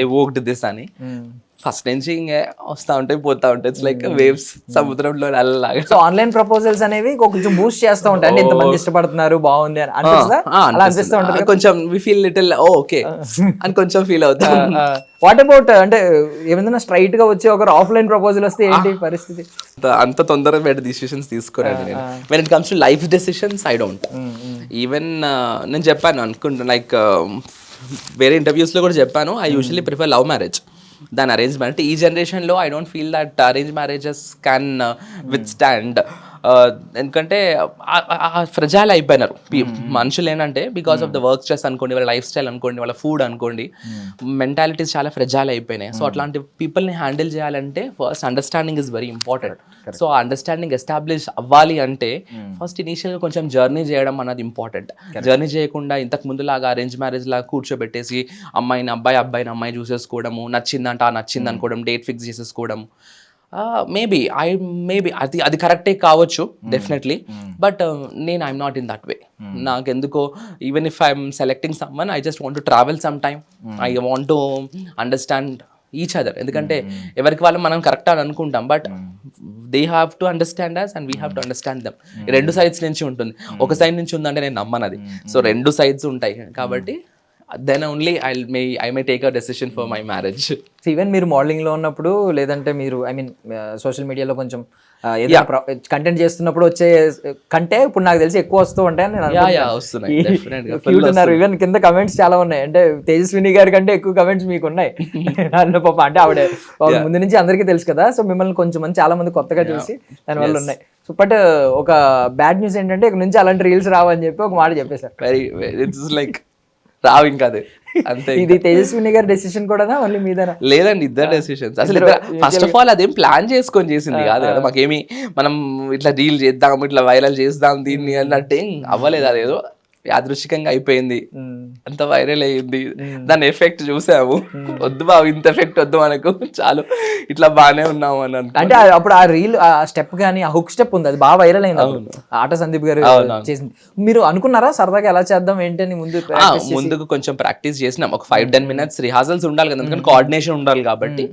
evoked దిస్ అని. ఫస్ట్ నుంచి ఇంకా వస్తూ ఉంటాయి పోతా ఉంటాయి. ఇట్స్ లైక్ వేవ్స్, సముద్రంలో అల్లలాగా. సో ఆన్లైన్ ప్రపోజల్స్ అనేవి కొంచెం బూస్ట్ చేస్తూ ఉంటాయి, అంటే ఇంతమంది ఇష్టపడుతున్నారు బాగుంది అని అనిపిస్తూ ఉంటుంది. కొంచెం వి ఫీల్ లిటిల్ ఓకే అని కొంచెం ఫీల్ అవుతాం. వాట్ అబౌట్ అంటే ఏమైనా స్ట్రైట్ గా వచ్చి ఒకరు ఆఫ్లైన్ ప్రపోజల్ వస్తే ఏంటి పరిస్థితి? అంత తొందరగా బెటర్ డిసిషన్స్ తీసుకోరండి నేను. When it comes to life decisions I don't. Even నేను చెప్పాను అనుకుంటున్నా, లైక్ వేరే ఇంటర్వ్యూస్లో కూడా చెప్పాను, I usually prefer love marriage than arrange marriage. ఈ జనరేషన్లో I don't feel that arrange marriages can with stand. ఎందుకంటే ఫ్రెజైల్ అయిపోయినారు మనుషులు. ఏంటంటే because of the work stress అనుకోండి, వాళ్ళ లైఫ్ స్టైల్ అనుకోండి, వాళ్ళ ఫుడ్ అనుకోండి, మెంటాలిటీస్ చాలా ఫ్రెజైల్ అయిపోయినాయి. సో అట్లాంటి పీపుల్ని హ్యాండిల్ చేయాలంటే first understanding is very important. So ఆ అండర్స్టాండింగ్ ఎస్టాబ్లిష్ అవ్వాలి అంటే ఫస్ట్ ఇనీషియల్గా కొంచెం జర్నీ చేయడం అన్నది ఇంపార్టెంట్. జర్నీ చేయకుండా ఇంతకు ముందులాగా అరేంజ్ మ్యారేజ్ లాగా కూర్చోబెట్టేసి అమ్మాయిని అబ్బాయి చూసేసుకోవడము, నచ్చిందంట నచ్చింది అనుకోవడం, డేట్ ఫిక్స్ చేసేసుకోవడం, మేబీ అది కరెక్టే కావచ్చు డెఫినెట్లీ. బట్ నేను I'm not in that way. నాకెందుకో even if I'm selecting someone I just want to travel some time. I want to understand each other. ఎందుకంటే ఎవరికి వాళ్ళు మనం కరెక్ట్ అని అనుకుంటాం, but they have to understand us and we have to understand them. రెండు సైడ్స్ నుంచి ఉంటుంది. ఒక సైడ్ నుంచి ఉందంటే నేను నమ్మనది. సో రెండు సైడ్స్ ఉంటాయి కాబట్టి then only I may take a decision for my marriage. Even మీరు మోడలింగ్లో ఉన్నప్పుడు, లేదంటే మీరు ఐ మీన్ సోషల్ మీడియాలో కొంచెం ఏదైనా కంటెంట్ చేస్తున్నప్పుడు వచ్చే కంటే ఇప్పుడు నాకు తెలిసి ఎక్కువ వస్తూ ఉంటాయని నేను వస్తున్నాయి definitely. క్యూట్ ఉన్నారు. ఈవెన్ కింద కమెంట్స్ చాలా ఉన్నాయి, అంటే తేజస్విని గారి కంటే ఎక్కువ కమెంట్స్ మీకు ఉన్నాయి. దానిలో పాప అంటే ఆవిడ ముందు నుంచి అందరికీ తెలుసు కదా, సో మిమ్మల్ని కొంచెం మంది చాలా మంది కొత్తగా చూసి దానివల్ల ఉన్నాయి. సో బట్ ఒక బ్యాడ్ న్యూస్ ఏంటంటే ఇక్కడ నుంచి అలాంటి రీల్స్ రావని చెప్పి ఒక మాట చెప్పేశారు. వెరీ ఇట్స్ లైక్ రావు ఇంకా అదే అంతే. ఇది తేజస్విని గారి డెసిషన్ కూడా మళ్ళీ మీద లేదండి, ఇద్దరు డెసిషన్స్. అసలు ఫస్ట్ ఆఫ్ ఆల్ అదేం ప్లాన్ చేసుకొని చేసింది కాదు కదా, మాకేమి మనం ఇట్లా రీల్ చేద్దాం ఇట్లా వైరల్ చేద్దాం దీన్ని అన్నట్టు అవ్వలేదు. అదేదో యాదృచ్ఛికంగా అయిపోయింది, అంత వైరల్ అయ్యింది, దాని ఎఫెక్ట్ చూసాము. వద్దు బాబు ఇంత ఎఫెక్ట్ వద్దు మనకు, చాలు ఇట్లా బాగానే ఉన్నాము అని అంటే అప్పుడు ఆ రీల్ ఆ స్టెప్ కానీ ఆ హుక్ స్టెప్ ఉంది, అది బాగా వైరల్ అయింది. ఆట సందీప్ గారు చేసింది. మీరు అనుకున్నారా సరదాగా ఎలా చేద్దాం ఏంటని? ముందుకు కొంచెం ప్రాక్టీస్ చేసినాం, ఒక 5-10 minutes రిహార్సల్స్ ఉండాలి కదా, ఎందుకంటే కోఆర్డినేషన్ ఉండాలి కాబట్టి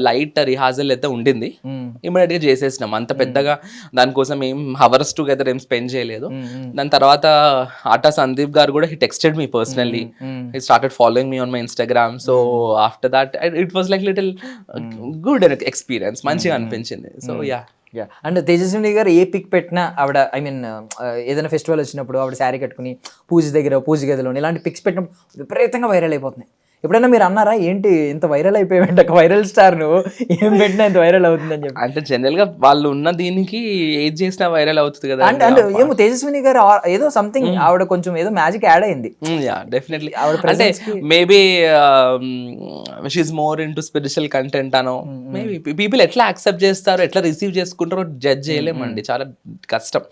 లైట్ రిహార్సల్ అయితే ఉండింది. ఇమీడియట్ గా చేసేసినాం, అంత పెద్దగా దానికోసం ఏం హవర్స్ టుగెదర్ ఏం స్పెండ్ చేయలేదు. దాని తర్వాత ఆట సందీప్ గారు కూడా he texted me personally. He started following me on my Instagram. So after that it was like little good experience, మంచిగా అనిపించింది. So yeah. అండ్ తేజస్విని గారు ఏ పిక్ పెట్టినా ఆవిడ ఐ మీన్ ఏదైనా ఫెస్టివల్ వచ్చినప్పుడు ఆవిడ శారీ కట్టుకుని పూజ గదిలో ఇలాంటి పిక్స్ పెట్టినప్పుడు విపరీతంగా వైరల్ అయిపోతున్నాయి. ఎప్పుడైనా మీరు అన్నారా ఏంటి ఇంత వైరల్ అయిపోయావంటే, ఒక వైరల్ స్టార్ నువ్వు ఏం పెట్టినా ఇంత వైరల్ అవుతుందని చెప్పి? అంటే జనరల్ గా వాళ్ళు ఉన్న దీనికి ఏది చేసినా వైరల్ అవుతుంది కదా. అంటే ఏమో తేజస్విని గారు ఏదో సంథింగ్ ఆవిడ కొంచెం ఏదో మ్యాజిక్ యాడ్ అయింది. డెఫినెట్లీ అంటే maybe she's more into spiritual content అనో, మేబీ పీపుల్ ఎట్లా యాక్సెప్ట్ చేస్తారో ఎట్లా రిసీవ్ చేసుకుంటారో జడ్జ్ చేయలేమండి, చాలా కష్టం.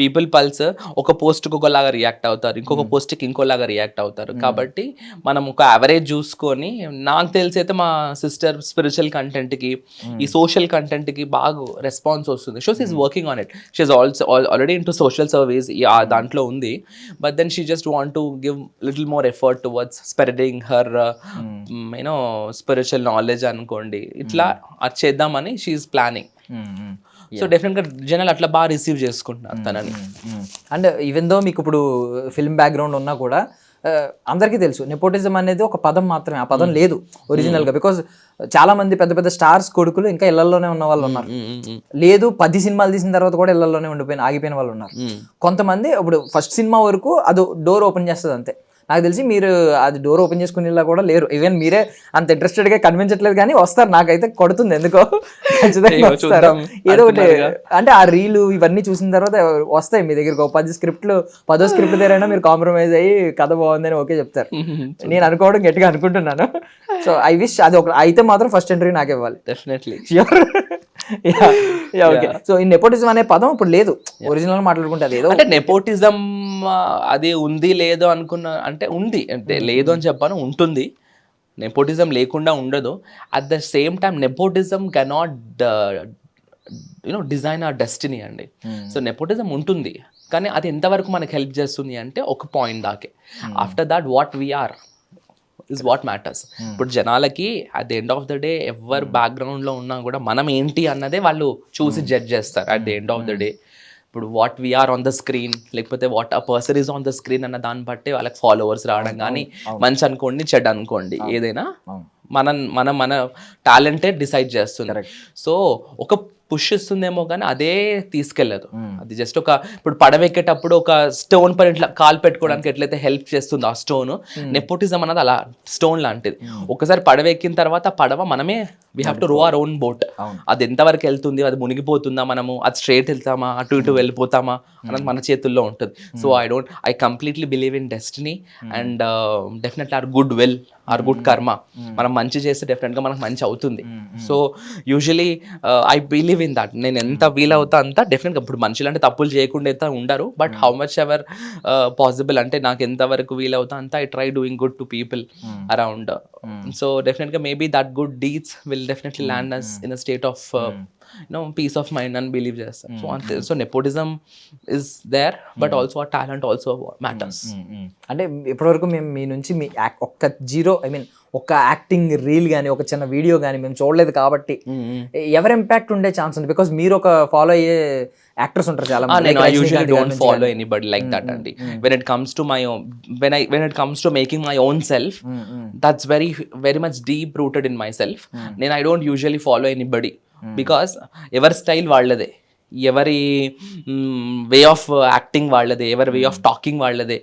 పీపుల్ పల్స్ ఒక పోస్ట్ కి ఒకలాగా రియాక్ట్ అవుతారు, ఇంకొక పోస్ట్ కి ఇంకోలాగా రియాక్ట్ అవుతారు. కాబట్టి మనం ఒక యావరేజ్ చూసుకొని, నాకు తెలిసి అయితే మా సిస్టర్ స్పిరిచువల్ కంటెంట్ కి ఈ సోషల్ కంటెంట్ కి బాగా రెస్పాన్స్ వస్తుంది. Shows is working on it, she's already into social service దాంట్లో ఉంది. But then she just want to give little more effort towards spreading her you know spiritual knowledge అనుకోండి, ఇట్లా అది చేద్దామని షీఈస్ ప్లానింగ్. సో డెఫినెట్గా జనాలు అట్లా బాగా రిసీవ్ చేసుకుంటున్నారు తనని. అండ్ ఈవెన్ దో మీకు ఇప్పుడు ఫిల్మ్ బ్యాక్గ్రౌండ్ ఉన్నా కూడా అందరికీ తెలుసు నెపోటిజం అనేది ఒక పదం మాత్రమే, ఆ పదం లేదు ఒరిజినల్గా. బికాజ్ చాలా మంది పెద్ద పెద్ద స్టార్స్ కొడుకులు ఇంకా ఇళ్లలోనే ఉన్న వాళ్ళు ఉన్నారు, లేదు 10 సినిమాలు తీసిన తర్వాత కూడా ఇళ్లలోనే ఆగిపోయిన వాళ్ళు ఉన్నారు. కొంతమంది ఇప్పుడు ఫస్ట్ సినిమా వరకు అది డోర్ ఓపెన్ చేస్తుంది అంతే. నాకు తెలిసి మీరు అది డోర్ ఓపెన్ చేసుకునేలా కూడా లేరు. ఈవెన్ మీరే అంత ఇంట్రెస్టెడ్ గా కనిపించట్లేదు, కానీ వస్తారు. నాకైతే కొడుతుంది ఎందుకో, ఖచ్చితంగా వస్తారు. ఏదో ఒకటి అంటే ఆ రీలు ఇవన్నీ చూసిన తర్వాత వస్తాయి మీ దగ్గరకు. 10 స్క్రిప్ట్లు 10వ స్క్రిప్ట్ దగ్గరైనా మీరు కాంప్రమైజ్ అయ్యి కథ బాగుందని ఓకే చెప్తారు. నేను అనుకోవడం గట్టిగా అనుకుంటున్నాను. సో ఐ విష్ అది ఒక అయితే మాత్రం ఫస్ట్ ఇంటర్వ్యూ నాకు ఇవ్వాలి. డెఫినెట్లీ. ఓకే. సో ఈ నెపోటిజం అనే పదం ఇప్పుడు లేదు, ఒరిజినల్ మాట్లాడుకుంటే అది ఏదో అంటే నెపోటిజం అది ఉంది లేదు అనుకున్న అంటే ఉంది, అంటే లేదు అని చెప్పాను, ఉంటుంది. నెపోటిజం లేకుండా ఉండదు. At the same time nepotism cannot design our destiny అండి. సో నెపోటిజం ఉంటుంది, కానీ అది ఎంతవరకు మనకు హెల్ప్ చేస్తుంది అంటే ఒక పాయింట్ దాకే. After that what we are is what matters. ఇప్పుడు జనాలకి at the end of the day ఎవరు బ్యాక్గ్రౌండ్లో ఉన్నా కూడా మనం ఏంటి అన్నదే వాళ్ళు చూసి జడ్జ్ చేస్తారు at the end of the day. ఇప్పుడు what we are on the screen, లేకపోతే what a person is on the screen అన్న దాన్ని బట్టి వాళ్ళకి ఫాలోవర్స్ రావడం కానీ, మంచి అనుకోండి చెడ్డ అనుకోండి, ఏదైనా మన టాలెంటే డిసైడ్ చేస్తుంది. సో ఒక పుష్ ఇస్తుందేమో కానీ అదే తీసుకెళ్ళదు. అది జస్ట్ ఒక ఇప్పుడు పడవెక్కేటప్పుడు ఒక స్టోన్ పైన ఇట్లా కాలు పెట్టుకోవడానికి ఎట్లయితే హెల్ప్ చేస్తుందో ఆ స్టోన్, నెపోటిజం అన్నది అలా స్టోన్ లాంటిది. ఒకసారి పడవెక్కిన తర్వాత పడవ మనమే వీ హ్యావ్ టు రో అవర్ ఓన్ బోట్. అది ఎంతవరకు వెళ్తుంది, అది మునిగిపోతుందా, మనము అది స్ట్రైట్ వెళ్తామా అటు ఇటు వెళ్ళిపోతామా అన్నది మన చేతుల్లో ఉంటుంది. So I completely believe in destiny and definitely or good will, or good karma. మనం మంచి చేస్తే డెఫినెట్గా మనకు మంచి అవుతుంది. So usually I believe in that. నేను ఎంత వీలవుతా అంతా డెఫినెట్గా, ఇప్పుడు మనుషులు అంటే తప్పులు చేయకుండా అయితే ఉండరు, but how much ever possible అంటే నాకు ఎంతవరకు వీలవుతా అంతా I try doing good to people around. So డెఫినెట్గా maybe that good deeds will definitely land us in a state of peace of mind and believe చేస్తాం. So nepotism is there, but also our talent also matters. అంటే ఇప్పటివరకు మేము మీ నుంచి మీ ఒక్క జీరో ఐ మీన్ ఒక యాక్టింగ్ రీల్ కానీ ఒక చిన్న వీడియో కానీ మేము చూడలేదు కాబట్టి ఎవరి ఇంపాక్ట్ ఉండే ఛాన్స్ ఉంది? బికాస్ మీరు ఒక ఫాలో అయ్యే యాక్టర్స్ ఉంటారు చాలా మంది. I usually don't follow anybody like that అండి. When it comes to my own, when it comes to making my own self, that's very much deep rooted in myself. Then I don't usually follow anybody because ఎవరి స్టైల్ వాళ్ళదే. ఎవరి వే ఆఫ్ యాక్టింగ్ వాళ్ళదే, ఎవరి వే ఆఫ్ టాకింగ్ వాళ్ళదే.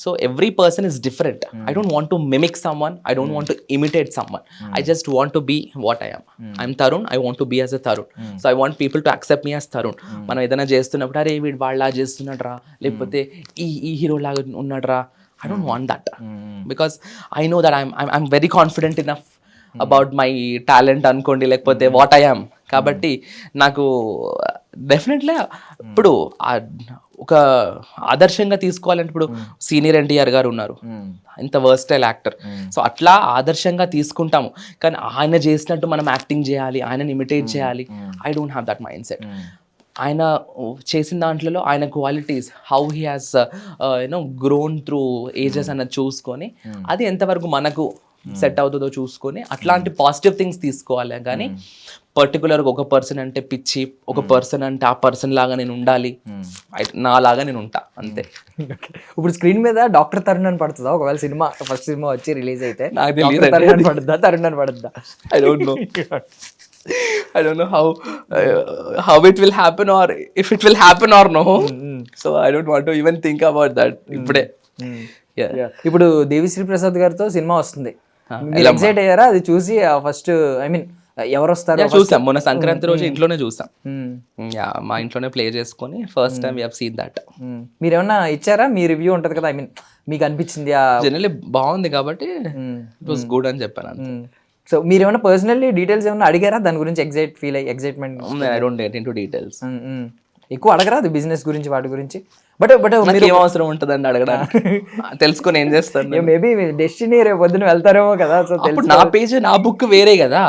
So every person is different. I don't want to mimic someone, I don't want to imitate someone. I just want to be what I am. I'm Tarun, I want to be as a Tarun. So I want people to accept me as Tarun. మనం ఏదైనా చేస్తున్నప్పుడు అరే వీడు వాళ్ళ చేస్తున్నాడు రా, లేకపోతే ఈ హీరో లాగా ఉన్నాడు రా. I don't want that because I know that I'm very confident enough about my talent అనుకోండి, లేకపోతే వాట్ ఐ యామ్. కాబట్టి నాకు డెఫినెట్లీ ఇప్పుడు ఒక ఆదర్శంగా తీసుకోవాలంటే ఇప్పుడు సీనియర్ ఎన్టీఆర్ గారు ఉన్నారు, ఇంత వర్స్టైల్ యాక్టర్. సో అట్లా ఆదర్శంగా తీసుకుంటాము, కానీ ఆయన చేసినట్టు మనం యాక్టింగ్ చేయాలి, ఆయనని ఇమిటేట్ చేయాలి. I don't have that mind set. ఆయన చేసిన దాంట్లో ఆయన qualities, how he has grown through ages అన్నది చూసుకొని అది ఎంతవరకు మనకు సెట్ అవుతుందో చూసుకొని అట్లాంటి పాజిటివ్ థింగ్స్ తీసుకోవాలి. కానీ పర్టికులర్గా ఒక పర్సన్ అంటే పిచ్చి, ఒక పర్సన్ అంటే ఆ పర్సన్ లాగా నేను ఉండాలి, నా లాగా నేను ఉంటా అంతే. ఇప్పుడు స్క్రీన్ మీద డాక్టర్ తరుణ్ అని పడుతుందా ఒకవేళ సినిమా ఫస్ట్ సినిమా వచ్చి రిలీజ్ అయితే? నాకు తెలియదు, తరుణ్ అని పడుతుందా, తరుణ్ అని పడుతుందా? I don't know. I don't know how it will happen or if it will happen or no. So I don't want to even think about that. ఇప్పుడే ఇప్పుడు దేవిశ్రీ ప్రసాద్ గారితో సినిమా వస్తుంది, మీరు ఎక్సైట్ అయ్యారా అది చూసి? ఫస్ట్ ఐ మీన్ ఎవరు వస్తారు చూసాం, మొన్న సంక్రాంతి రోజు ఇంట్లోనే చూసాం. మా ఇంట్లోనే ప్లే చేసుకొని first time we have seen that. మీరు ఏమన్నా ఇచ్చారా? మీ రివ్యూ ఉంటది కదా, ఐ మీన్ మీకు అనిపించింది జనరల్లీ బాగుంది కాబట్టి ఇట్ వాస్ గుడ్ అని చెప్పాను. సో మీరు ఏమైనా పర్సనల్లీ డీటెయిల్స్ ఏమైనా అడిగారా దాని గురించి? Excitement? I don't get into details. ఎక్కువ అడగరా అది బిజినెస్ గురించి వాటి గురించి? బట్ ఏం అవసరం ఉంటుందండి అడగడానికి? తెలుసుకొని ఏం చేస్తాను? మేబీ డెస్టినీ రేపు పొద్దున వెళ్తారేమో కదా. సో నా పేజ్ నా బుక్ వేరే కదా,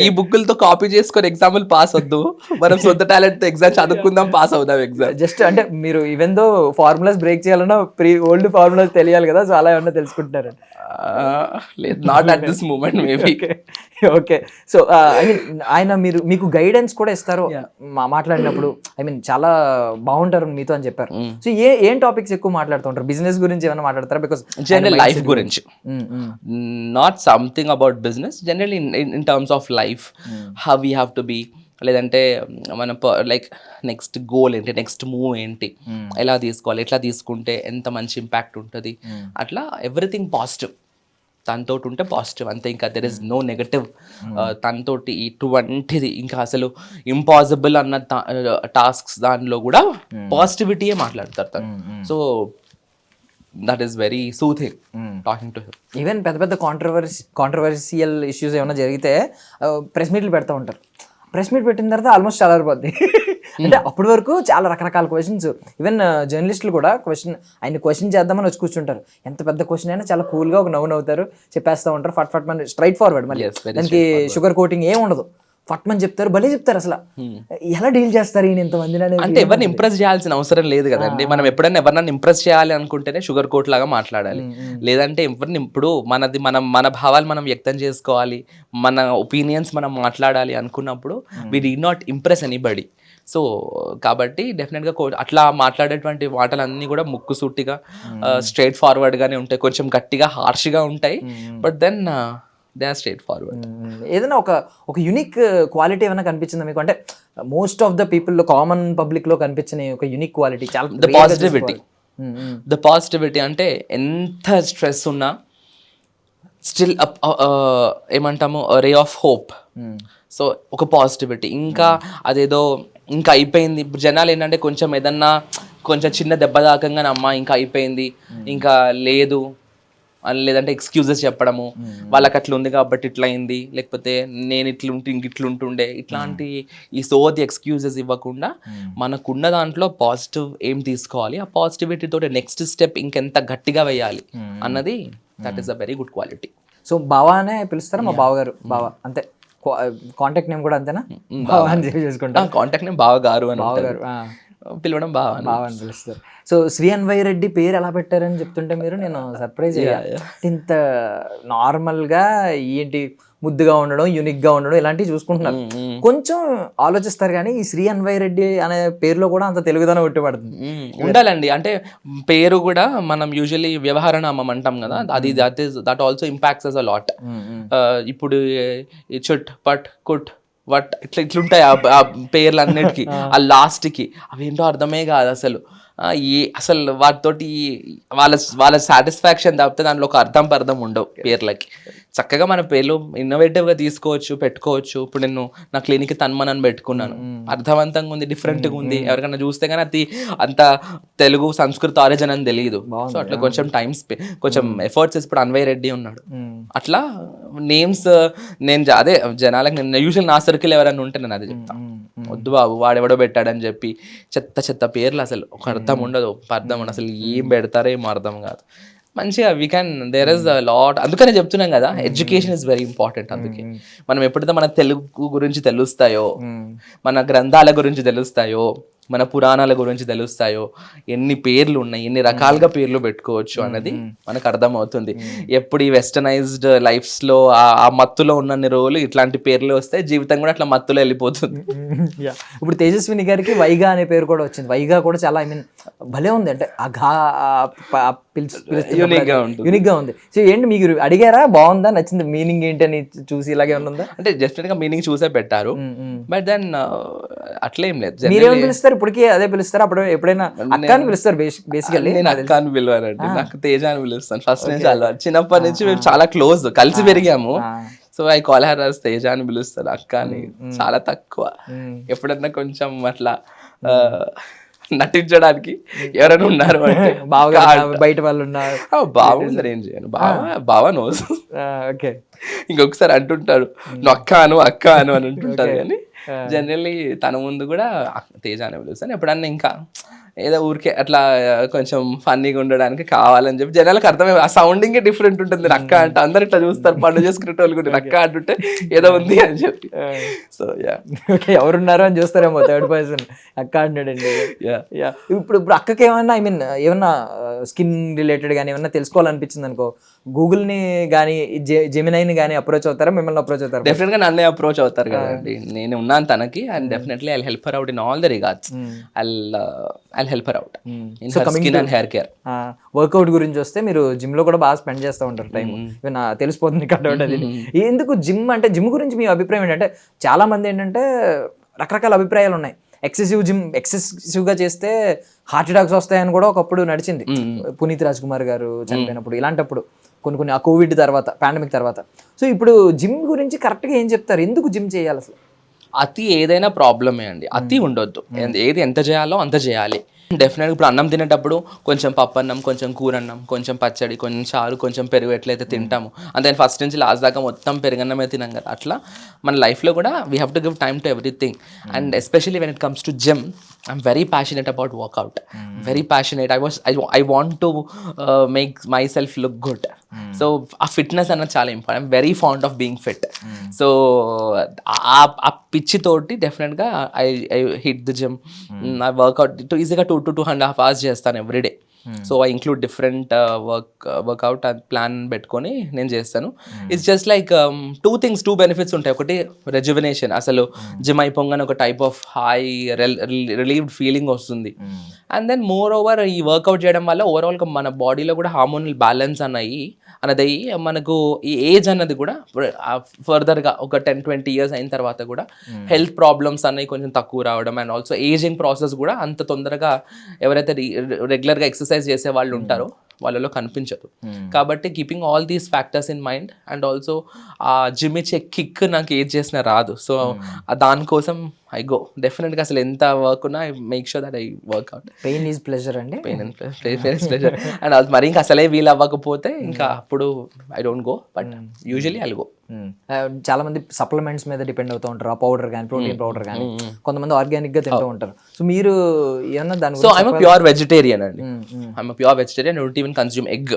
ఈ బుక్లతో కాపీ చేసుకొని ఎగ్జాంపుల్ పాస్ వద్దు, మనం సొంత టాలెంట్ తో ఎగ్జామ్ చదువుకుందాం, పాస్ అవుదాం ఎగ్జామ్. జస్ట్ అంటే మీరు ఈవెన్ దో ఫార్ములాస్ బ్రేక్ చేయాలన్నా ఓల్డ్ ఫార్ములాస్ తెలియాలి కదా, సో అలా ఏమన్నా తెలుసుకుంటున్నారు? లేదు, not at this moment maybe. Okay. So I mean ఆయన మీకు గైడెన్స్ కూడా ఇస్తారు మాట్లాడినప్పుడు, ఐ మీన్ చాలా బాగుంటారు మీతో అని చెప్పారు. సో ఏం టాపిక్స్ ఎక్కువ మాట్లాడుతూ ఉంటారు? బిజినెస్ గురించి ఏమైనా మాట్లాడతారా? బికాస్ జనరల్ లైఫ్ గురించి, not something about business, generally in terms of life, how we have to be, లేదంటే మన లైక్ నెక్స్ట్ గోల్ ఏంటి, నెక్స్ట్ మూవ్ ఏంటి, ఎలా తీసుకోవాలి, ఎట్లా తీసుకుంటే ఎంత మంచి ఇంపాక్ట్ ఉంటుంది, అట్లా ఎవ్రీథింగ్ పాజిటివ్. తనతో ఉంటే పాజిటివ్ అంతే, ఇంకా దెర్ ఇస్ నో నెగటివ్. తనతోటి ఇటువంటిది ఇంకా అసలు ఇంపాసిబుల్ అన్న టాస్క్స్ దానిలో కూడా పాజిటివిటీయే మాట్లాడతారు తను. So that is very soothing talking to him. Even పెద్ద పెద్ద కాంట్రవర్షియల్ ఇష్యూస్ ఏమైనా జరిగితే ప్రెస్ మీట్లు పెడతా ఉంటారు. ప్రెస్ మీట్ పెట్టిన తర్వాత ఆల్మోస్ట్ చాలా అయిపోద్ది. అంటే అప్పటి వరకు చాలా రకరకాల క్వశ్చన్స్, ఈవెన్ జర్నలిస్టులు కూడా ఆయన క్వశ్చన్ చేద్దామని వచ్చి కూర్చుంటారు. ఎంత పెద్ద క్వశ్చన్ అయినా చాలా కూల్గా ఒక నవ్వుతారు, చెప్పేస్తూ ఉంటారు ఫట్ ఫట్ మన స్ట్రైట్ ఫార్వర్డ్. మళ్ళీ దానికి షుగర్ కోటింగ్ ఏం ఉండదు, ఫట్మని చెప్తారు, భలే చెప్తారు. అసలు ఎలా డీల్ చేస్తారు ఈయన ఇంతమంది? అంటే ఎవరిని ఇంప్రెస్ చేయాల్సిన అవసరం లేదు కదండి. మనం ఎప్పుడైనా ఎవరినైనా ఇంప్రెస్ చేయాలి అనుకుంటేనే షుగర్ కోట్ లాగా మాట్లాడాలి. లేదంటే ఎవరిని ఇప్పుడు మన భావాలు మనం వ్యక్తం చేసుకోవాలి, మన ఒపీనియన్స్ మనం మాట్లాడాలి అనుకున్నప్పుడు we did not impress anybody. So కాబట్టి డెఫినెట్గా అట్లా మాట్లాడేటువంటి మాటలన్నీ కూడా ముక్కుసూటిగా స్ట్రైట్ ఫార్వర్డ్గానే ఉంటాయి, కొంచెం గట్టిగా హార్ష్గా ఉంటాయి, but then they are straightforward. ఏదైనా ఒక యూనిక్ క్వాలిటీ ఏమైనా కనిపించిందా మీకు? అంటే most of the people common public లో కనిపించిన ఒక యూనిక్ క్వాలిటీ చాలా ద పాజిటివిటీ. అంటే ఎంత స్ట్రెస్ ఉన్నా స్టిల్ ఏమంటాము రే ఆఫ్ హోప్. సో ఒక పాజిటివిటీ, ఇంకా అదేదో ఇంకా అయిపోయింది. ఇప్పుడు జనాలు ఏంటంటే కొంచెం ఏదన్నా కొంచెం చిన్న దెబ్బ దాకంగానే అమ్మ ఇంకా అయిపోయింది, ఇంకా లేదు, లేదంటే ఎక్స్క్యూజెస్ చెప్పడము, వాళ్ళకి అట్లా ఉంది కాబట్టి ఇట్లా అయింది, లేకపోతే నేను ఇట్లుంటుండే, ఇట్లాంటి ఈ సోది ఎక్స్క్యూజెస్ ఇవ్వకుండా మనకున్న దాంట్లో పాజిటివ్ ఏం తీసుకోవాలి, ఆ పాజిటివిటీ తోటి నెక్స్ట్ స్టెప్ ఇంకెంత గట్టిగా వేయాలి అన్నది, that is a very good quality. So బావా అనే పిలుస్తారా? మా బావగారు, బావా అంతే. కాంటాక్ట్ నేమ్ కూడా అంతేనా? బావా అని చేసుకుంటా. కాంటాక్ట్ నేమ్ బావగారు అని పిలవడం బావా అని పిలుస్తారు. సో శ్రీ అన్వయ్ రెడ్డి పేరు ఎలా పెట్టారని చెప్తుంటే మీరు నేను సర్ప్రైజ్ అయ్యా. ఇంత నార్మల్గా ఏంటి ముద్దుగా ఉండడం, యూనిక్గా ఉండడం ఇలాంటివి చూసుకుంటున్నారు, కొంచెం ఆలోచిస్తారు. కానీ ఈ శ్రీ అన్వయ్ రెడ్డి అనే పేరులో కూడా అంత తెలుగుదనం ఉట్టిపడుతుంది. ఉండాలండి. అంటే పేరు కూడా మనం యూజువల్లీ వ్యవహారనామం అంటాం కదా, అది that also impacts us a lot. ఇప్పుడు చుట్, పట్, కుట్, బట్ ఇట్లుంటాయి ఆ పేర్లు అన్నిటికీ ఆ లాస్ట్కి అవి ఏంటో అర్థమే కాదు అసలు. అసలు వాటితోటి వాళ్ళ సాటిస్ఫాక్షన్ తప్పితే దాంట్లో ఒక అర్థం ఉండవు పేర్లకి. చక్కగా మన పేర్లు ఇన్నోవేటివ్గా తీసుకోవచ్చు, పెట్టుకోవచ్చు. ఇప్పుడు నేను నా క్లినిక్ తన్మన్ అని పెట్టుకున్నాను, అర్థవంతంగా ఉంది, డిఫరెంట్గా ఉంది. ఎవరికైనా చూస్తే కానీ అది అంత తెలుగు సంస్కృత ఆరిజిన్ అని తెలియదు. సో అట్లా కొంచెం కొంచెం ఎఫర్ట్స్ ఇప్పుడు అన్వయ్ రెడ్డి ఉన్నాడు. అట్లా నేమ్స్ నేను అదే జనాలకు యూజువల్ నా సర్కిల్ ఎవరైనా ఉంటే నేను అదే చెప్తాను, వద్దు బాబు వాడెవడో పెట్టాడని చెప్పి చెత్త పేర్లు అసలు ఒక అర్థం ఉండదు, అర్థం ఉండదు, అసలు ఏం పెడతారో ఏమో అర్థం కాదు. మంచిగా we can there is a lot. అందుకనే చెప్తున్నాం కదా, ఎడ్యుకేషన్ ఇస్ వెరీ ఇంపార్టెంట్. అందుకే మనం ఎప్పుడైతే మన తెలుగు గురించి తెలుస్తాయో, మన గ్రంథాల గురించి తెలుస్తాయో, మన పురాణాల గురించి తెలుస్తాయో, ఎన్ని పేర్లు ఉన్నాయి, ఎన్ని రకాలుగా పేర్లు పెట్టుకోవచ్చు అన్నది మనకు అర్థమవుతుంది. ఎప్పుడు ఈ వెస్టర్నైజ్డ్ లైఫ్స్లో ఆ మత్తులో ఉన్నన్ని రోజులు ఇట్లాంటి పేర్లు వస్తే జీవితం కూడా అట్లా మత్తులో వెళ్ళిపోతుంది. ఇప్పుడు తేజస్విని గారికి వైగా అనే పేరు కూడా వచ్చింది. వైగా కూడా చాలా భలే ఉంది, అంటే యూనిక్ గా ఉంది. సో ఏంటి మీకు అడిగారా, బాగుందా, నచ్చింది, మీనింగ్ ఏంటి అని చూసి ఇలాగే ఉందా? అంటే జస్ట్ గా మీనింగ్ చూసే పెట్టారు, బట్ దెన్ అట్లేం లేదు. మీరేమో పిలుస్తారు ఇప్పటికీ అదే పిలుస్తారు, అప్పుడు ఎప్పుడైనా అక్క అని పిలుస్తారు బేసికల్లీ? నేను అక్క అని పిలవానండి, నాకు తేజ అని పిలుస్తాను ఫస్ట్ నుంచి. అలవాటు చిన్నప్పటి నుంచి మేము చాలా క్లోజ్, కలిసి పెరిగాము. So I call her as Teja అని పిలుస్తాను, అక్క అని చాలా తక్కువ. ఎప్పుడన్నా కొంచెం అట్లా నటించడానికి ఎవరైనా ఉన్నారు అంటే బాగా బయట వాళ్ళు ఉన్నారు, బాగుంది ఏం చేయను, బావా నోస్. ఓకే, ఇంకొకసారి అంటుంటారు నువ్వు అక్క అను అని అంటుంటారు, కానీ జనరల్లీ తన ముందు కూడా తేజ అని పిలుస్తాను. ఎప్పుడన్నా ఇంకా ఏదో ఊరికే అట్లా కొంచెం ఫన్నీగా ఉండడానికి కావాలని చెప్పి జనాలకు అర్థమే, ఆ సౌండింగే డిఫరెంట్ ఉంటుంది. అక్క అంటే అందరు ఇట్లా చూస్తారు, పండు చేసుకునే వాళ్ళు కూడా అక్క అంటుంటే ఏదో ఉంది అని చెప్పి. సో యా, ఓకే, ఎవరున్నారు అని చూస్తారేమో థర్డ్ పర్సన్ అక్క అంటాడండి. ఇప్పుడు అక్కకి ఏమన్నా ఏమన్నా స్కిన్ రిలేటెడ్ కానీ ఏమన్నా తెలుసుకోవాలనిపించింది అనుకో, గూగుల్ని కానీ జెమినైని కానీ అప్రోచ్ అవుతారా, మిమ్మల్ని అప్రోచ్ అవుతారు? డెఫినెట్గా నన్నే అప్రోచ్ అవుతారు కదండి, నేను ఉన్నాను తనకి. And definitely I help her out in all the regards. I'll help her out in her skin and hair care. Workout గురించి వస్తే మీరు జిమ్ లో కూడా బాగా స్పెండ్ చేస్తూ ఉంటారు టైం, తెలిసిపోతుంది కాబట్టి. అది ఎందుకు జిమ్ అంటే, జిమ్ గురించి మీ అభిప్రాయం ఏంటంటే, చాలా మంది ఏంటంటే రకరకాల అభిప్రాయాలు ఉన్నాయి. ఎక్సెసివ్గా చేస్తే హార్ట్ అటాక్స్ వస్తాయని కూడా ఒకప్పుడు నడిచింది. పునీత్ రాజ్ కుమార్ గారు చనిపోయినప్పుడు, ఇలాంటప్పుడు కొన్ని ఆ కోవిడ్ తర్వాత, పాండమిక్ తర్వాత. సో ఇప్పుడు జిమ్ గురించి కరెక్ట్గా ఏం చెప్తారు, ఎందుకు జిమ్ చేయాలి అసలు? అతి ఏదైనా ప్రాబ్లమే అండి, అతి ఉండొద్దు. ఏది ఎంత చేయాలో అంత చేయాలి. డెఫినెట్గా ఇప్పుడు అన్నం తినేటప్పుడు కొంచెం పప్పు అన్నం, కొంచెం కూర అన్నం, కొంచెం పచ్చడి, కొంచెం చారు, కొంచెం పెరుగు ఎట్లయితే తింటాము, అంతే ఫస్ట్ నుంచి లాస్ట్ దాకా మొత్తం పెరుగన్నమే తినాం కదా. అట్లా మన లైఫ్లో కూడా we have to give time to everything. And especially when it comes to gym, I'm very passionate about workout, very passionate. I want to make myself look good. So ఆ ఫిట్నెస్ అన్నది చాలా important. I'm very fond of being fit. So ఆ పిచ్చితోటి డెఫినెట్గా I hit the gym. I work out ఈజీగా 2 to 2.5 hours చేస్తాను everyday. So I include different workout plan పెట్టుకొని నేను చేస్తాను. It's just like two benefits ఉంటాయి. ఒకటి రెజ్యువనేషన్, అసలు జిమ్ అయిపోగానే ఒక type of high relieved feeling వస్తుంది. అండ్ దెన్ మోర్ ఓవర్ ఈ వర్కౌట్ చేయడం వల్ల ఓవరాల్గా మన బాడీలో కూడా హార్మోనల్ బ్యాలెన్స్ అన్నది మనకు ఈ ఏజ్ అన్నది కూడా ఫర్దర్గా ఒక 10-20 years అయిన తర్వాత కూడా హెల్త్ ప్రాబ్లమ్స్ అన్నవి కొంచెం తక్కువ రావడం, అండ్ ఆల్సో ఏజింగ్ ప్రాసెస్ కూడా అంత తొందరగా ఎవరైతే రెగ్యులర్గా ఎక్సర్సైజ్ చేసే వాళ్ళు ఉంటారో వాళ్ళలో కనిపించదు. కాబట్టి keeping all these factors in mind, and also ఆ జిమ్ ఇచ్చే కిక్ నాకు ఏది చేసినా రాదు. సో దానికోసం ఐ గో డెఫినెట్గా. అసలు ఎంత వర్క్ ఉన్నా I make sure that I work out. Pain is pleasure అండి, పెయిన్ ఈజ్ ప్లెజర్. అండ్ అది మరి ఇంకా అసలే వీలు అవ్వకపోతే ఇంకా అప్పుడు I don't go, but usually I go. చాలా మంది సప్లిమెంట్స్ మీద డిపెండ్ అవుతూ ఉంటారు, ఆ పౌడర్ కానీ, ప్రోటీన్ పౌడర్ కానీ, కొంతమంది ఆర్గానిక్ గా తింటూ ఉంటారు. సో మీరు ఏమన్నా దాని సో ఐఎమ్ ప్యూర్ వెజిటేరియన్ అండి, I'm pure vegetarian, don't even consume egg.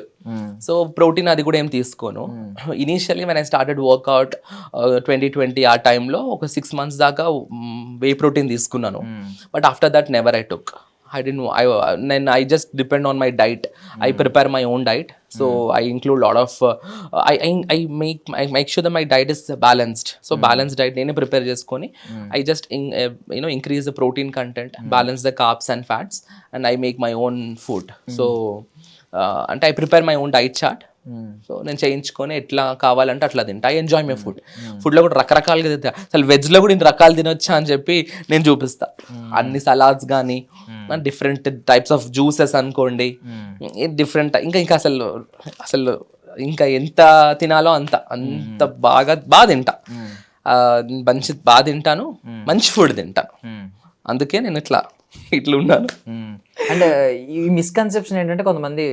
So protein అది కూడా ఏం తీసుకోను. Initially when I started workout 2020 ఆ టైంలో ఒక 6 months దాకా వే ప్రోటీన్ తీసుకున్నాను. But after that never I took. I just depend on my diet. I prepare my own diet. So I include a lot of I make sure that my diet is balanced. So balanced diet nene prepare cheskoni I just increase the protein content, balance the carbs and fats, and I make my own food. So and I prepare my own diet chart. So నేను చేయించుకొని ఎట్లా కావాలంటే అట్లా తింటా. I enjoy my food. ఫుడ్లో కూడా రకరకాలుగా తింటా. అసలు వెజ్లో కూడా ఇన్ని రకాలు తినొచ్చా అని చెప్పి నేను చూపిస్తా. అన్ని సలాడ్స్ కానీ డిఫరెంట్ టైప్స్ ఆఫ్ జ్యూసెస్ అనుకోండి, డిఫరెంట్ ఇంకా అసలు ఇంకా ఎంత తినాలో అంత బాగా తింటా. బాగా తింటాను, మంచి ఫుడ్ తింటాను. అందుకే నేను ఇట్లా ఉన్నాను. అంటే ఈ మిస్కన్సెప్షన్ ఏంటంటే కొంతమంది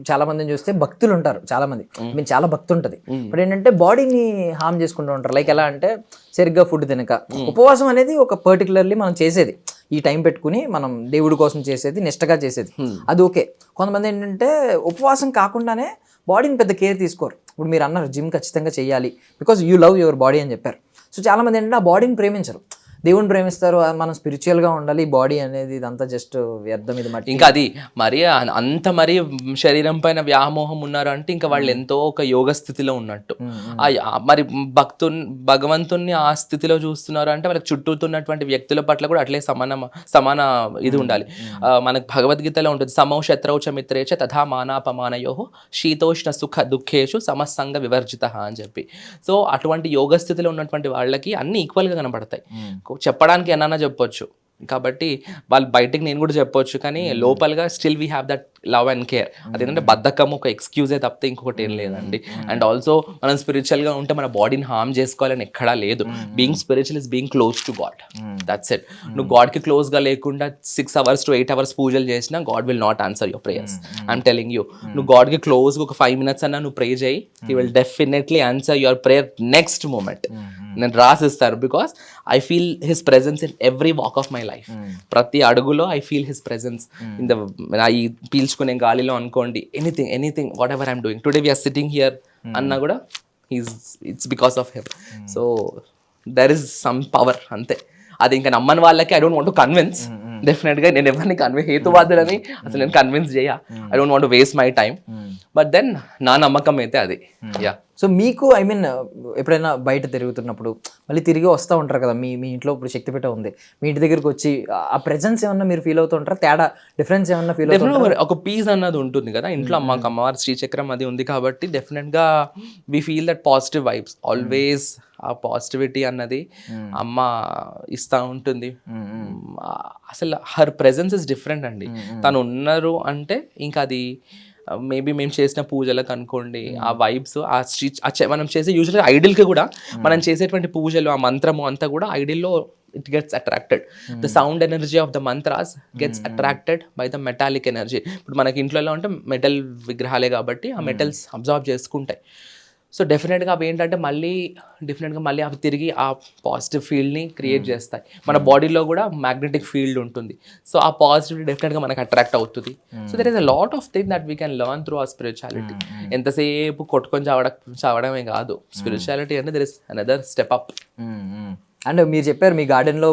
చాలా మందిని చూస్తే భక్తులు ఉంటారు, చాలా మంది మీన్ చాలా భక్తి ఉంటుంది, బట్ ఏంటంటే బాడీని హార్మ్ చేసుకుంటూ ఉంటారు. లైక్ ఎలా అంటే సరిగ్గా ఫుడ్ తినక, ఉపవాసం అనేది ఒక పర్టికులర్లీ మనం చేసేది, ఈ టైం పెట్టుకుని మనం దేవుడి కోసం చేసేది, నిష్టగా చేసేది, అది ఓకే. కొంతమంది ఏంటంటే ఉపవాసం కాకుండానే బాడీని పెద్ద కేర్ తీసుకోరు. ఇప్పుడు మీరు అన్నారు జిమ్ ఖచ్చితంగా చేయాలి because you love your body అని చెప్పారు. సో చాలా మంది ఏంటంటే ఆ బాడీని ప్రేమించరు, దేవుని ప్రేమిస్తారు. మనం స్పిరిచువల్గా ఉండాలి, బాడీ అనేది ఇదంతా జస్ట్ వ్యర్థం, ఇది మట్టి. ఇంకా అది మరి అంత మరి శరీరం పైన వ్యామోహం ఉన్నారు అంటే ఇంకా వాళ్ళు ఎంతో ఒక యోగ స్థితిలో ఉన్నట్టు. మరి భగవంతుణ్ణి ఆ స్థితిలో చూస్తున్నారు అంటే వాళ్ళకి చుట్టూతున్నటువంటి వ్యక్తుల పట్ల కూడా అట్లే సమాన ఇది ఉండాలి. మనకు భగవద్గీతలో ఉంటుంది, సమౌ శత్రౌచ మిత్రేచ తథా మానాపమానయో శీతోష్ణ సుఖ దుఃఖేషు సమస్సంగ వివర్జిత అని చెప్పి. సో అటువంటి యోగ స్థితిలో ఉన్నటువంటి వాళ్ళకి అన్ని ఈక్వల్గా కనబడతాయి. చెప్పడానికి ఏమన్నా చెప్పొచ్చు, కాబట్టి వాళ్ళు బయటకు నేను కూడా చెప్పొచ్చు, కానీ లోపలగా still we have that love and care. అదేంటంటే బద్ధకం ఒక ఎక్స్క్యూజే తప్పితే ఇంకొకటి ఏం లేదండి. అండ్ ఆల్సో మనం స్పిరిచువల్గా ఉంటే మన బాడీని హార్మ్ చేసుకోవాలని ఎక్కడా లేదు. Being spiritual is being close to God, that's it. నువ్వు గాడ్కి క్లోజ్గా లేకుండా 6 hours to 8 hours పూజలు చేసినా God will not answer your prayers. I'm telling you, నువ్వు గాడ్కి క్లోజ్గా ఒక 5 minutes అన్నా నువ్వు ప్రే చేయి, he will definitely answer your prayer next moment. నేను రాసిస్తాను, because I feel his presence in every walk of my life. ప్రతి అడుగులో I feel his presence in the ఈ పీల్చుకునే గాలిలో అనుకోండి, anything whatever I'm doing. Today we're sitting here అన్నా కూడా it's because of him. So there is some power, అంతే. అది ఇంకా నమ్మని వాళ్ళకి I don't want to convince. డెఫినెట్గా నేను ఎవరిని హేతువాదులని అసలు నేను కన్విన్స్ చేయ. I don't want to waste my time, but then నా నమ్మకం అయితే అది. యా. సో మీకు ఐ మీన్ ఎప్పుడైనా బయట తిరుగుతున్నప్పుడు మళ్ళీ తిరిగి వస్తూ ఉంటారు కదా, మీ ఇంట్లో ఇప్పుడు శక్తిపీఠ ఉంది, మీ ఇంటి దగ్గరికి వచ్చి ఆ ప్రెజెన్స్ ఏమన్నా మీరు ఫీల్ అవుతూ ఉంటారా? తేడా, డిఫరెన్స్ ఏమన్నా ఫీల్ అవుతుంటారా? ఒక పీస్ అన్నది ఉంటుంది కదా ఇంట్లో. మాకు అమ్మవారి శ్రీచక్రం అది ఉంది కాబట్టి డెఫినెట్గా we feel that positive vibes always. ఆ పాజిటివిటీ అన్నది అమ్మ ఇస్తూ ఉంటుంది. అసలు హర్ ప్రెజెన్స్ ఇస్ డిఫరెంట్ అండి. తను ఉన్నారు అంటే ఇంకా అది మేబీ మేము చేసిన పూజలకు అనుకోండి, ఆ వైబ్స్, మనం చేసే యూజువల్గా ఐడిల్కి కూడా మనం చేసేటువంటి పూజలు, ఆ మంత్రము అంతా కూడా ఐడిల్లో it gets attracted. The sound energy of the mantras gets attracted by the metallic energy. ఇప్పుడు మనకి ఇంట్లో ఉంటే మెటల్ విగ్రహాలే కాబట్టి ఆ మెటల్స్ అబ్జార్బ్ చేసుకుంటాయి. సో డెఫినెట్గా అవి ఏంటంటే మళ్ళీ అవి తిరిగి ఆ పాజిటివ్ ఫీల్డ్ని క్రియేట్ చేస్తాయి. మన బాడీలో కూడా మ్యాగ్నెటిక్ ఫీల్డ్ ఉంటుంది. సో ఆ పాజిటివిటీ డెఫినెట్గా మనకు అట్రాక్ట్ అవుతుంది. So there is a lot of thing that we can learn through our spirituality. ఎంతసేపు కొట్టుకొని చావడమే కాదు, స్పిరిచువాలిటీ అంటే there is another step up. And మీరు చెప్పారు మీ గార్డెన్లో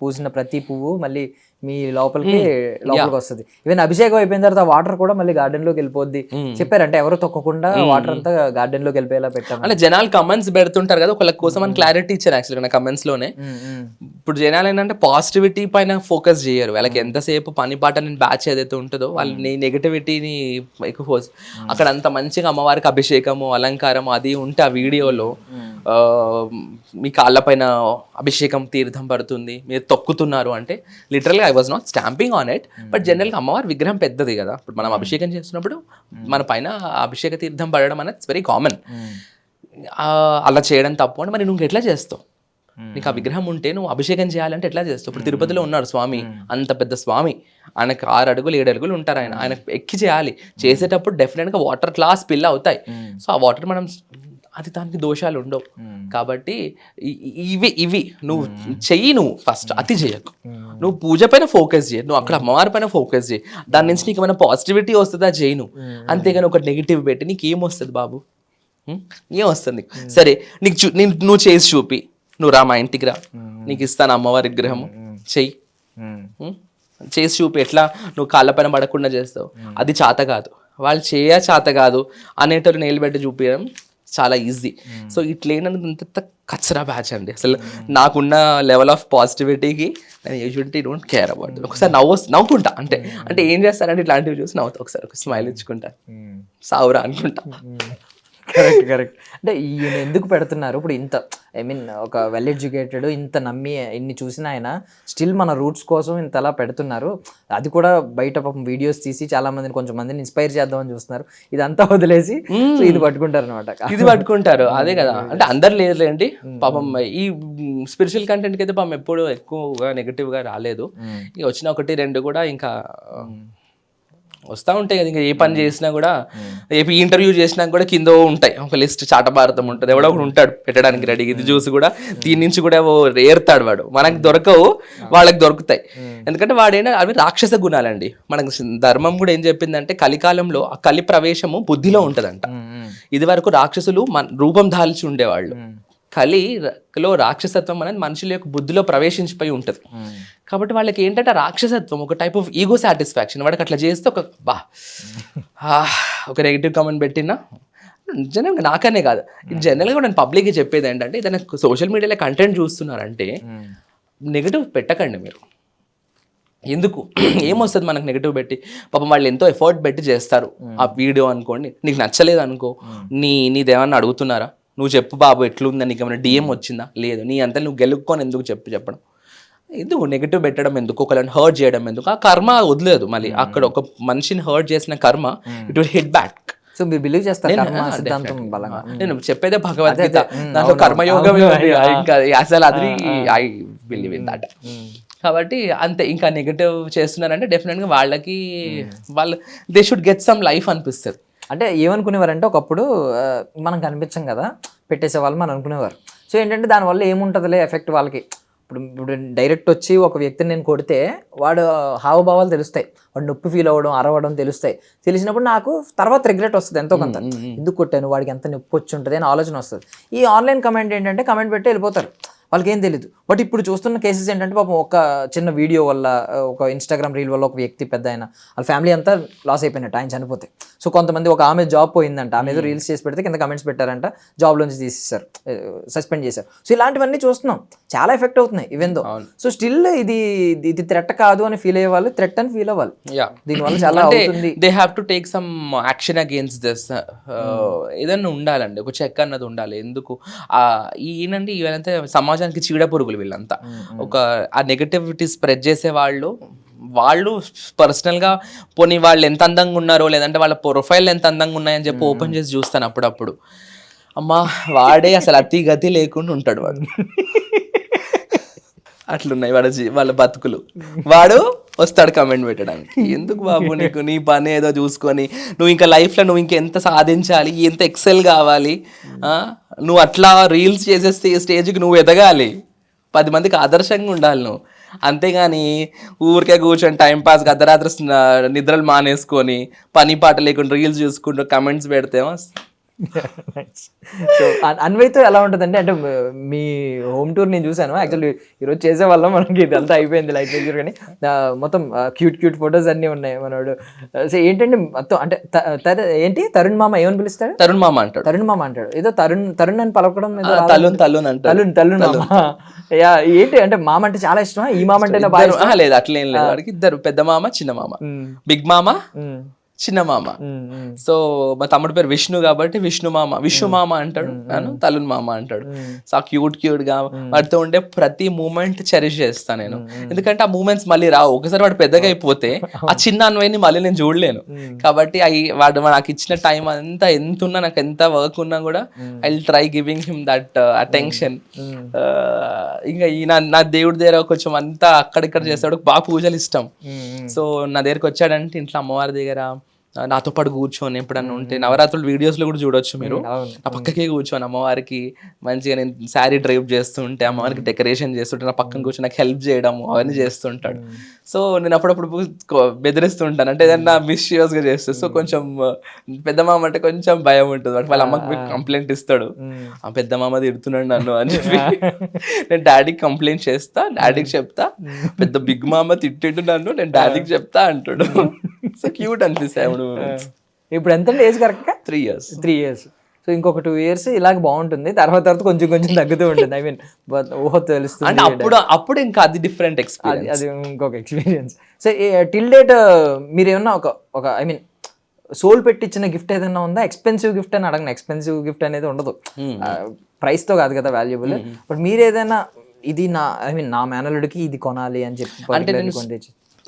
పూసిన ప్రతి పువ్వు మళ్ళీ మీ లోపలికి వస్తుంది. ఈవెన్ అభిషేకం అయిపోయిన తర్వాత వాటర్ కూడా మళ్ళీ గార్డెన్ లోకి వెళ్ళిపోద్ది చెప్పారు. అంటే ఎవరు తొక్కకుండా వాటర్ అంతా గార్డెన్ లోకి వెళ్ళిపోయేలా పెట్టాము. అంటే జనాలు కమెంట్స్ పెడుతుంటారు కదా, ఒకళ్ళ కోసం అని క్లారిటీ ఇచ్చారు యాక్చువల్గా నా కమెంట్స్ లోనే. ఇప్పుడు జనాలు ఏంటంటే పాజిటివిటీ పైన ఫోకస్ చేయరు. వాళ్ళకి ఎంతసేపు పని పాట నేను బ్యాచ్ ఏదైతే ఉంటుందో వాళ్ళు నెగటివిటీని ఎక్కువ అక్కడ అంత మంచిగా అమ్మవారికి అభిషేకము అలంకారము అది ఉంటే ఆ వీడియోలో మీ కాళ్ళ పైన అభిషేకం తీర్థం పడుతుంది, మీరు తొక్కుతున్నారు అంటే లిటరల్గా I was not stamping on it. But జనరల్గా అమ్మవారి విగ్రహం పెద్దది కదా, ఇప్పుడు మనం అభిషేకం చేస్తున్నప్పుడు మన పైన అభిషేక తీర్థం పడడం అనేది ఇట్స్ వెరీ కామన్. అలా చేయడం తప్పు అంటే మరి నువ్వు ఎట్లా చేస్తావు? నీకు ఆ విగ్రహం ఉంటే నువ్వు అభిషేకం చేయాలంటే ఎట్లా చేస్తావు? ఇప్పుడు తిరుపతిలో ఉన్నారు స్వామి, అంత పెద్ద స్వామి, ఆయనకు 6 అడుగులు 7 అడుగులు ఉంటారు. ఆయన ఎక్కి చేయాలి. చేసేటప్పుడు డెఫినెట్గా వాటర్ క్లాస్ స్పిల్ అవుతాయి. సో ఆ వాటర్ మనం అది దానికి దోషాలు ఉండవు. కాబట్టి ఇవి నువ్వు చెయ్యి, నువ్వు ఫస్ట్ అతి చేయకు, నువ్వు పూజ పైన ఫోకస్ చేయి, నువ్వు అక్కడ అమ్మవారి పైన ఫోకస్ చేయి. దాని నుంచి నీకు ఏమైనా పాజిటివిటీ వస్తుందా చేయి నువ్వు, అంతేగాని ఒక నెగిటివ్ పెట్టి నీకు ఏమొస్తుంది బాబు? ఏం వస్తుంది? సరే నువ్వు చేసి చూపి, నువ్వు రా మా ఇంటికి రా, నీకు ఇస్తాను అమ్మవారి విగ్రహము, చెయ్యి, చేసి చూపి. ఎట్లా నువ్వు కాళ్ళ పైన పడకుండా చేస్తావు? అది చేత కాదు, వాళ్ళు చేత కాదు అనేటోళ్ళు నిలబెట్టి చూపించడం చాలా ఈజీ. సో ఇట్లేనంత కచ్చరా బ్యాచ్ అండి అసలు. నాకున్న లెవెల్ ఆఫ్ పాజిటివిటీకి నేను యూజువల్లీ డోంట్ కేర్ అబౌట్. ఒకసారి నవ్వుకుంటా అంటే ఏం చేస్తారంటే ఇట్లాంటివి చూసి నవ్వుతా, ఒకసారి ఒక స్మైల్ ఇచ్చుకుంటా, సావురా అనుకుంటా. కరెక్ట్. అంటే ఈయన ఎందుకు పెడుతున్నారు ఇప్పుడు ఇంత, ఐ మీన్ ఒక వెల్ ఎడ్యుకేటెడ్, ఇంత నమ్మి ఇన్ని చూసిన ఆయన స్టిల్ మన రూట్స్ కోసం ఇంత అలా పెడుతున్నారు. అది కూడా బయట పాపం వీడియోస్ తీసి చాలా మందిని, కొంచెం మందిని ఇన్స్పైర్ చేద్దామని చూస్తున్నారు. ఇదంతా వదిలేసి ఇది పట్టుకుంటారు అనమాట. ఇది పట్టుకుంటారు, అదే కదా. అంటే అందరు లేదులేండి పాపం. ఈ స్పిరిచువల్ కంటెంట్కి అయితే పాపం ఎప్పుడు ఎక్కువగా నెగిటివ్గా రాలేదు. ఇక వచ్చిన 1-2 కూడా ఇంకా వస్తూ ఉంటాయి కదా. ఇంకా ఏ పని చేసినా కూడా, ఏ ఇంటర్వ్యూ చేసినా కూడా కింద ఉంటాయి ఒక లిస్ట్, చాటభారతం ఉంటుంది, ఎవడో ఒకడు ఉంటాడు పెట్టడానికి రెడీ. ఇది చూసి కూడా దీని నుంచి కూడా ఏరుతాడు వాడు. మనకు దొరకవు, వాళ్ళకి దొరుకుతాయి. ఎందుకంటే వాడేనా అవి రాక్షస గుణాలండి. మనకు ధర్మం కూడా ఏం చెప్పిందంటే కలికాలంలో ఆ కలి ప్రవేశము బుద్ధిలో ఉంటుందంట. ఇది వరకు రాక్షసులు రూపం దాల్చి ఉండేవాళ్ళు. కలిలో రాక్షసత్వం అనేది మనుషుల యొక్క బుద్ధిలో ప్రవేశించిపోయి ఉంటుంది. కాబట్టి వాళ్ళకి ఏంటంటే రాక్షసత్వం ఒక టైప్ ఆఫ్ ఈగో సాటిస్ఫాక్షన్. వాడికి అట్లా చేస్తే ఒక నెగిటివ్ కామెంట్ పెట్టినా, జనరల్గా నాకనే కాదు, జనరల్గా నేను పబ్లిక్గా చెప్పేది ఏంటంటే, ఏదైనా సోషల్ మీడియాలో కంటెంట్ చూస్తున్నారంటే నెగిటివ్ పెట్టకండి మీరు. ఎందుకు, ఏమొస్తుంది మనకు నెగిటివ్ పెట్టి? పాపం వాళ్ళు ఎంతో ఎఫర్ట్ పెట్టి చేస్తారు ఆ వీడియో అనుకోండి. నీకు నచ్చలేదు అనుకో, నీదేమన్నా అడుగుతున్నారా? నువ్వు చెప్పు బాబు ఎట్లుందా, నీకు ఏమైనా డిఎం వచ్చిందా? లేదు. నీ అంతా నువ్వు గెలుక్కొని ఎందుకు చెప్పడం? ఎందుకు నెగిటివ్ పెట్టడం ఎందుకు? ఒకళ్ళని హర్ట్ చేయడం ఎందుకు? ఆ కర్మ వదిలేదు. మళ్ళీ అక్కడ ఒక మనిషిని హర్ట్ చేసిన కర్మ it will hit back. So మీరు బిలీవ్ చేస్తారు? నేను చెప్పేదే భగవద్గీత, దాంట్లో కర్మయోగం ఇంకా అసలు అది ఐ బిలీవ్ ఇన్ దట్. కాబట్టి అంతే. ఇంకా నెగిటివ్ చేస్తున్నారంటే డెఫినెట్గా వాళ్ళకి they should get some life అనిపిస్తుంది. అంటే ఏమనుకునేవారంటే ఒకప్పుడు మనం కనిపించం కదా, పెట్టేసేవాళ్ళు మనం అనుకునేవారు. సో ఏంటంటే దానివల్ల ఏముంటుందిలే ఎఫెక్ట్ వాళ్ళకి. ఇప్పుడు డైరెక్ట్ వచ్చి ఒక వ్యక్తిని నేను కొడితే వాడు హావభావాలు తెలుస్తాయి, వాడు నొప్పి ఫీల్ అవ్వడం, అరవడం తెలుస్తాయి. తెలిసినప్పుడు నాకు తర్వాత రిగ్రెట్ వస్తుంది ఎంతో కొంత, ఎందుకు కొట్టాను, వాడికి ఎంత నొప్పి వచ్చి ఉంటుంది అని ఆలోచన వస్తుంది. ఈ ఆన్లైన్ కమెంట్ ఏంటంటే కమెంట్ పెట్టి వెళ్ళిపోతారు, వాళ్ళకి ఏం తెలియదు. బట్ ఇప్పుడు చూస్తున్న కేసెస్ ఏంటంటే పాపం ఒక చిన్న వీడియో వల్ల, ఒక ఇన్స్టాగ్రామ్ రీల్ వల్ల ఒక వ్యక్తి పెద్ద ఆయన వాళ్ళ ఫ్యామిలీ అంతా లాస్ అయిపోయినట్టు, ఆయన చనిపోతే. సో కొంతమంది, ఒక ఆమె జాబ్ పోయిందంట, ఆమె ఏదో రీల్స్ చేసి పెడితే కింద కమెంట్స్ పెట్టారంట, జాబ్లోంచి తీసేశారు, సస్పెండ్ చేశారు. సో ఇలాంటివన్నీ చూస్తున్నాం, చాలా ఎఫెక్ట్ అవుతున్నాయి ఈవెన్ దో. సో స్టిల్ ఇది థ్రెట్ కాదు అని ఫీల్ అయ్యే వాళ్ళు థ్రెట్ అని ఫీల్ అవ్వాలి. దీనివల్ల చాలా అవుతుంది. They have to take some action against this. ఏదన్నా ఉండాలండి, ఒక చెక్ అన్నది ఉండాలి. ఎందుకు ఈయనండి ఇవంతా సమాజానికి చీడ పురుగులు వీళ్ళంతా. ఒక ఆ నెగటివిటీ స్ప్రెడ్ చేసే వాళ్ళు పర్సనల్గా పోనీ వాళ్ళు ఎంత అందంగా ఉన్నారో, లేదంటే వాళ్ళ ప్రొఫైల్ ఎంత అందంగా ఉన్నాయని చెప్పి ఓపెన్ చేసి చూస్తాను అప్పుడప్పుడు. అమ్మా వాడే అసలు అతి గతి లేకుండా ఉంటాడు వాడు. అట్లున్నాయి వాళ్ళ బతుకులు. వాడు వస్తాడు కమెంట్ పెట్టడానికి. ఎందుకు బాబు నీకు నీ పని ఏదో చూసుకొని నువ్వు ఇంకా లైఫ్లో నువ్వు ఇంకెంత సాధించాలి, ఎంత ఎక్సెల్ కావాలి, నువ్వు అట్లా రీల్స్ చేసేస్తే స్టేజ్కి నువ్వు ఎదగాలి, 10 మందికి ఆదర్శంగా ఉండాలి నువ్వు. అంతేగాని ఊరికే కూర్చొని టైంపాస్గా అర్ధరాత్రి నిద్రలు మానేసుకొని పని పాట లేకుండా రీల్స్ చూసుకుంటూ కమెంట్స్ పెడితేమో. సో అన్వయ్తో ఎలా ఉంటుందండి? అంటే మీ హోమ్ టూర్ నేను చూసాను యాక్చువల్లీ, ఈరోజు చేసే వాళ్ళం మనకి ఇదంతా అయిపోయింది లైఫ్ దగ్గర, కానీ మొత్తం క్యూట్ ఫొటోస్ అన్నీ ఉన్నాయి మనోడు. సో ఏంటంటే మొత్తం అంటే ఏంటి తరుణ్ మామ ఏమని పిలుస్తాడు? తరుణ్ మామ అంటాడు. తరుణ్ మామ అంటాడు. ఏదో తరుణ్ అని పలకడం, తరుణ్ మామ. ఏంటి అంటే మామ అంటే చాలా ఇష్టమా? ఈ మామ అంటే లేదు, అట్లేం లేదు. వాడికి ఇద్దరు, పెద్ద మామ చిన్న మామ, బిగ్ మామ చిన్న మామ. సో మా తమ్ముడు పేరు విష్ణు కాబట్టి విష్ణు మామ అంటాడు, నేను తలున్ మామ అంటాడు. సో క్యూట్ గా వాడితో ఉండే ప్రతి మూమెంట్ చెరిష్ చేస్తాను నేను. ఎందుకంటే ఆ మూమెంట్స్ మళ్ళీ రావు. ఒకసారి వాడు పెద్దగా అయిపోతే ఆ చిన్న అన్వయిని మళ్ళీ నేను చూడలేను. కాబట్టి వాడు నాకు ఇచ్చిన టైం అంతా ఎంత ఉన్నా, నాకు ఎంత వర్క్ ఉన్నా కూడా I will try giving him that attention. ఇంకా నా దేవుడి దగ్గర కొంచెం అంతా అక్కడిక్కడ చేస్తాడు, బాగా పూజలు ఇష్టం. సో నా దగ్గరకు వచ్చాడంటే ఇంట్లో అమ్మవారి దగ్గర నాతో పాటు కూర్చొని, ఎప్పుడన్నా ఉంటే నవరాత్రులు వీడియోస్లో కూడా చూడొచ్చు మీరు, నా పక్కకే కూర్చొని అమ్మవారికి మంచిగా నేను శారీ డ్రైవ్ చేస్తుంటే, అమ్మవారికి డెకరేషన్ చేస్తుంటే నా పక్కన కూర్చొని నాకు హెల్ప్ చేయడం అవన్నీ చేస్తుంటాడు. సో నేను అప్పుడప్పుడు బెదిరిస్తూ ఉంటాను, అంటే ఏదన్నా మిస్యూస్గా చేస్తాను. సో కొంచెం పెద్ద మామ అంటే కొంచెం భయం ఉంటుంది. వాళ్ళ అమ్మకి కంప్లైంట్ ఇస్తాడు, ఆ పెద్ద మామ తిడుతున్నాడు నన్ను అని చెప్పి. నేను డాడీకి కంప్లైంట్ చేస్తా, డాడీకి చెప్తా, పెద్ద బిగ్ మామ తిట్టిండు నన్ను, నేను డాడీకి చెప్తా అంటాడు. సో క్యూట్ అనిపిస్తాయి. ఇప్పుడు ఎంత ఏజ్ కరెక్ట్గా? 3 years. 3 years. సో ఇంకొక 2 years ఇలాగ బాగుంటుంది, తర్వాత కొంచెం కొంచెం తగ్గుతూ ఉంటుంది. ఐ మీన్ ఊహ తెలుస్తుంది అంటే అప్పుడు ఇంకా అది డిఫరెంట్ ఎక్స్పీరియన్స్. అది ఇంకొక ఎక్స్పీరియన్స్. సో టిల్ డేట్ మీరు ఏమన్నా ఒక ఐ మీన్ సోల్ పెట్టించిన గిఫ్ట్ ఏదైనా ఉందా? ఎక్స్పెన్సివ్ గిఫ్ట్ అని అడగను, ఎక్స్పెన్సివ్ గిఫ్ట్ అనేది ఉండదు, ప్రైస్తో కాదు కదా వాల్యుబుల్. బట్ మీరు ఏదైనా ఇది నా ఐ మీన్ నా మేనల్లుడికి ఇది కొనాలి అని చెప్పి అంటే నేను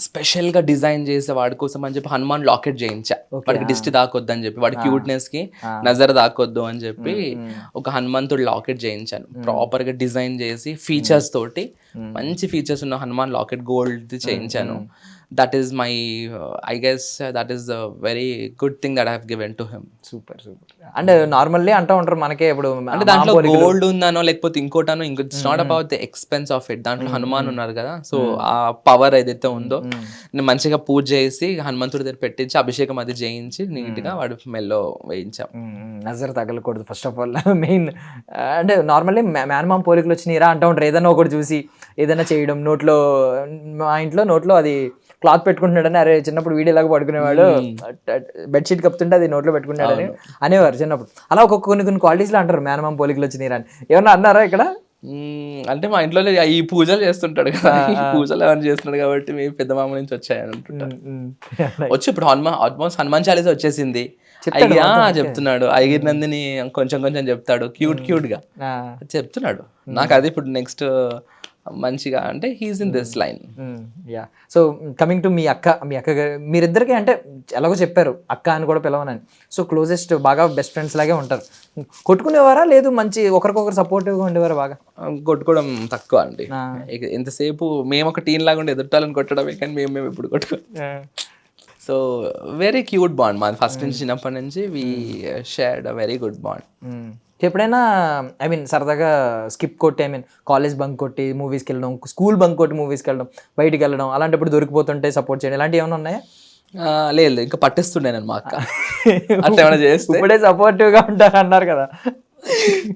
స్పెషల్ గా డిజైన్ చేసే వాడి కోసం అని చెప్పి హనుమాన్ లాకెట్ చేయించా. వాడికి దిష్టి దాకొద్దు అని చెప్పి, వాడి క్యూట్నెస్ కి నజర్ దాకొద్దు అని చెప్పి ఒక హనుమంతుడు లాకెట్ చేయించాను. ప్రాపర్ గా డిజైన్ చేసి ఫీచర్స్ తోటి మంచి ఫీచర్స్ ఉన్న హనుమాన్ లాకెట్ గోల్డ్ చేయించాను. That is my I guess that is the very good thing that I have given to him. Super. అంటే నార్మల్లీ అంటూ ఉంటారు మనకే, ఇప్పుడు అంటే దాంట్లో గోల్డ్ ఉందనో లేకపోతే ఇంకోటనో it's not about the expense of it. దాంట్లో హనుమాన్ ఉన్నారు కదా, సో ఆ పవర్ ఏదైతే ఉందో నేను మంచిగా పూజ చేసి హనుమంతుడి దగ్గర పెట్టించి అభిషేకం అది చేయించి నీట్ గా వాడి మెల్లో వేయించాం. నజర్ తగలకూడదు ఫస్ట్ ఆఫ్ ఆల్ మెయిన్. అంటే నార్మల్లీ మేనమామ పోలికలు వచ్చినాయిరా అంటూ ఉంటారు, ఏదైనా ఒకటి చూసి ఏదైనా చేయడం. నోట్లో మా ఇంట్లో నోట్లో అది క్లాత్ పెట్టుకుంటున్నాడని, అరే చిన్నప్పుడు వీడియోలాగా పడుకునేవాడు, బెడ్షీట్ కప్పుతుంటే అది నోట్లో పెట్టుకున్నాడని అనేవారు చిన్నప్పుడు. అలా కొన్ని క్వాలిటీస్లో అంటారు మేనమామ పోలికలు వచ్చినాయిరా అని. ఏమన్నా అన్నారా ఇక్కడ? అంటే మా ఇంట్లో ఈ పూజలు చేస్తుంటాడు కదా, ఈ పూజలు ఎవరు చేస్తున్నాడు కాబట్టి మీ పెద్ద మామ నుంచి వచ్చాయని అంటుంటారు. వచ్చి ఇప్పుడు ఆల్మోస్ట్ హనుమాన్ చాలీసా వచ్చేసింది. అయ్యా చెప్తున్నాడు, అయ్యగిరి నందిని కొంచెం కొంచెం చెప్తాడు, క్యూట్ గా చెప్తున్నాడు. నాకు అది ఇప్పుడు నెక్స్ట్ మంచిగా అంటే he's in this line. Yeah. So coming to మీ అక్క మీరిద్దరికి అంటే ఎలాగో చెప్పారు అక్క అని కూడా పిలవనని. సో క్లోజెస్ట్ బాగా బెస్ట్ ఫ్రెండ్స్ లాగే ఉంటారు. కొట్టుకునేవారా లేదు మంచి ఒకరికొకరు సపోర్టివ్గా ఉండేవారా? బాగా కొట్టుకోవడం తక్కువ అండి. ఎంతసేపు మేము ఒక టీం లాగా ఉండి ఎదుటాలని కొట్టడమే, కానీ మేము ఇప్పుడు కొట్టుకో. సో వెరీ క్యూట్ బాండ్ మాది ఫస్ట్ నుంచి, చిన్నప్పటి నుంచి we shared a very good bond. ఎప్పుడైనా ఐ మీన్ సరదాగా స్కిప్ కొట్టి ఐ మీన్ కాలేజ్ బంక్ కొట్టి మూవీస్కి వెళ్ళడం, స్కూల్ బంక్ కొట్టి మూవీస్కి వెళ్ళడం, బయటికి వెళ్ళడం, అలాంటప్పుడు దొరికిపోతుంటే సపోర్ట్ చేయడం, ఇలాంటివి ఏమైనా ఉన్నాయా? లేదు, ఇంకా పట్టిస్తుండే నేను మా అక్క అట్లా ఏమైనా చేస్తే. ఇప్పుడే సపోర్టివ్గా ఉంటారు అన్నారు కదా,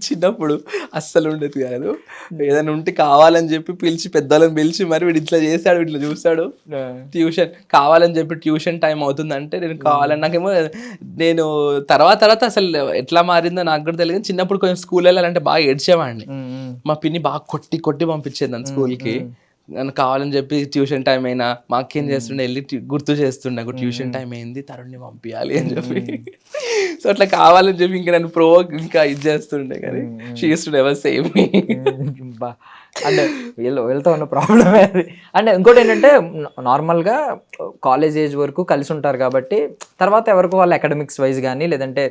చిన్నప్పుడు అస్సలు ఉండేది కాదు. ఏదైనా ఉంటే కావాలని చెప్పి పిలిచి పెద్దలను పిలిచి మరి వీడు ఇట్లా చేశాడు, ఇట్లా చూస్తాడు. ట్యూషన్ కావాలని చెప్పి ట్యూషన్ టైం అవుతుందంటే నేను కావాలని, నాకేమో నేను తర్వాత అసలు ఎట్లా మారిందో నాకు కూడా తెలియదు. చిన్నప్పుడు కొంచెం స్కూల్ వెళ్ళాలంటే బాగా ఏడ్చేవాడిని. మా పిన్ని బాగా కొట్టి పంపించేది నన్ను స్కూల్కి. నన్ను కావాలని చెప్పి ట్యూషన్ టైం అయినా మా అక్క ఏం చేస్తుండే, వెళ్ళి గుర్తు చేస్తుండే ట్యూషన్ టైం అయింది, తరుణ్ని పంపించాలి అని చెప్పి. సో అట్లా కావాలని చెప్పి ఇంకా నన్ను ఇంకా ఇది చేస్తుండే, కానీ she used to never save me. అంటే వెళ్తా ఉన్న ప్రాబ్లమే అది. అంటే ఇంకోటి ఏంటంటే నార్మల్గా కాలేజ్ ఏజ్ వరకు కలిసి ఉంటారు కాబట్టి తర్వాత ఎవరికి వాళ్ళు అకాడమిక్స్ వైజ్ కానీ లేదంటే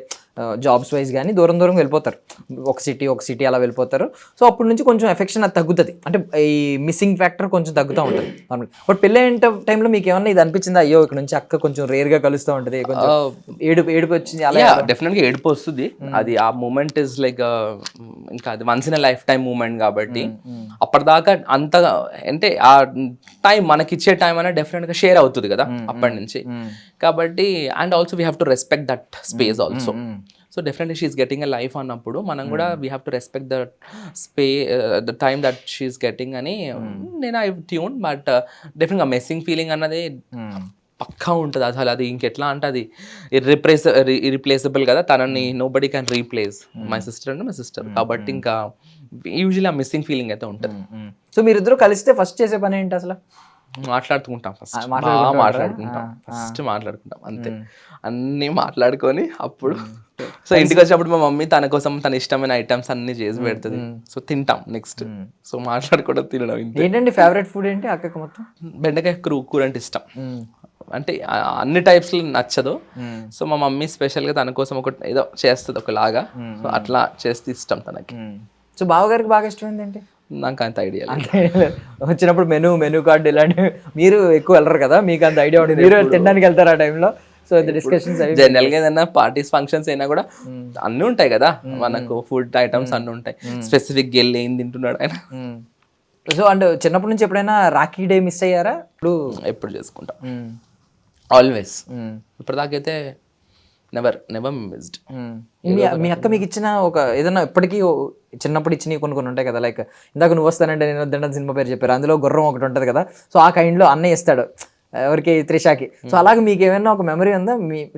జాబ్స్ వైజ్ కానీ దూరం వెళ్ళిపోతారు, ఒక సిటీ అలా వెళ్ళిపోతారు. సో అప్పటి నుంచి కొంచెం ఎఫెక్షన్ అది తగ్గుతుంది, అంటే ఈ మిస్సింగ్ ఫ్యాక్టర్ కొంచెం తగ్గుతూ ఉంటుంది నార్మల్. బట్ పెళ్ళి అయిన టైంలో మీకు ఏమన్నా ఇది అనిపించింది, అయ్యో ఇక్కడ నుంచి అక్క కొంచెం రేర్గా కలుస్తూ ఉంటుంది, కొంచెం ఏడుపు వచ్చింది అలా? డెఫినెట్గా ఏడుపు వస్తుంది. అది ఆ మూమెంట్ ఇస్ లైక్ ఇంకా అది once in lifetime moment కాబట్టి అప్పటిదాకా అంతగా అంటే ఆ టైం మనకి ఇచ్చే టైం అనేది డెఫినెట్గా షేర్ అవుతుంది కదా అప్పటి నుంచి. కాబట్టి and also we have to respect that space also. So definitely she's getting a life అన్నప్పుడు మనం కూడా we have to respect the time that she's getting అని నేను ఐ ట్యూన్. బట్ డెఫినెట్గా మెస్సింగ్ ఫీలింగ్ అన్నది పక్కా ఉంటుంది. అసలు అది ఇంకెట్లా అంటే అది ఇర్రిప్లేసబుల్ కదా, తనని nobody can replace. My sister అంటే మై సిస్టర్ కాబట్టి ఇంకా యూజువల్లీ ఆ మిస్సింగ్ ఫీలింగ్ అయితే ఉంటుంది. సో మీరిద్దరు కలిస్తే ఫస్ట్ చేసే పని ఏంటి అసలు? మాట్లాడుకుంటాం మాట్లాడుకుంటాం అంతే. అన్నీ మాట్లాడుకొని అప్పుడు సో ఇంటికి వచ్చినప్పుడు మా మమ్మీ తన కోసం తన ఇష్టమైన ఐటమ్స్ అన్ని చేసి పెడుతుంది. సో తింటాం నెక్స్ట్. సో మాట్లాడుకోవడం తినడం. ఏంటండి ఫేవరెట్ ఫుడ్ ఏంటి అక్కకి? మొత్తం బెండకాయ కూర అంటే ఇష్టం. అంటే అన్ని టైప్స్ నచ్చదు. సో మా మమ్మీ స్పెషల్గా తన కోసం ఒకటి ఏదో చేస్తుంది ఒకలాగా. సో అట్లా చేస్తే ఇష్టం తనకి. సో బావగారికి బాగా ఇష్టమైంది ఏంటి? నాకు అంత ఐడియా వచ్చినప్పుడు మెనూ కార్డు ఇలాంటివి మీరు ఎక్కువ వెళ్ళరు కదా, మీకు అంత ఐడియా ఉంటుంది, మీరు తినడానికి వెళ్తారు ఆ టైంలో. సో డిస్కషన్స్ జనరల్ గా ఏదైనా పార్టీస్ ఫంక్షన్స్ అయినా కూడా అన్ని ఉంటాయి కదా మనకు, ఫుడ్ ఐటమ్స్ అన్ని ఉంటాయి. స్పెసిఫిక్ వెళ్ళి ఏం తింటున్నాడు ఆయన. సో అంటే చిన్నప్పటి నుంచి ఎప్పుడైనా రాఖీ డే మిస్ అయ్యారా? ఎప్పుడు చేసుకుంటాం ఆల్వేస్. ఇప్పటిదాకైతే నెవర్ మిస్డ్. మీ అక్క మీకు ఇచ్చిన ఒక ఏదైనా ఇప్పటికీ చిన్నప్పుడు ఇచ్చినవి కొన్ని ఉంటాయి కదా, లైక్ ఇందాక నువ్వు వస్తానంటే నేను వద్దంటే సినిమా పేరు చెప్పారు, అందులో గుర్రం ఒకటి ఉంటుంది కదా. సో ఆ కైండ్లో అన్నయ్య ఇస్తాడు, ఎవరికి, త్రిషాకి. సో అలాగే మీకు ఏమైనా ఒక మెమరీ ఉందా,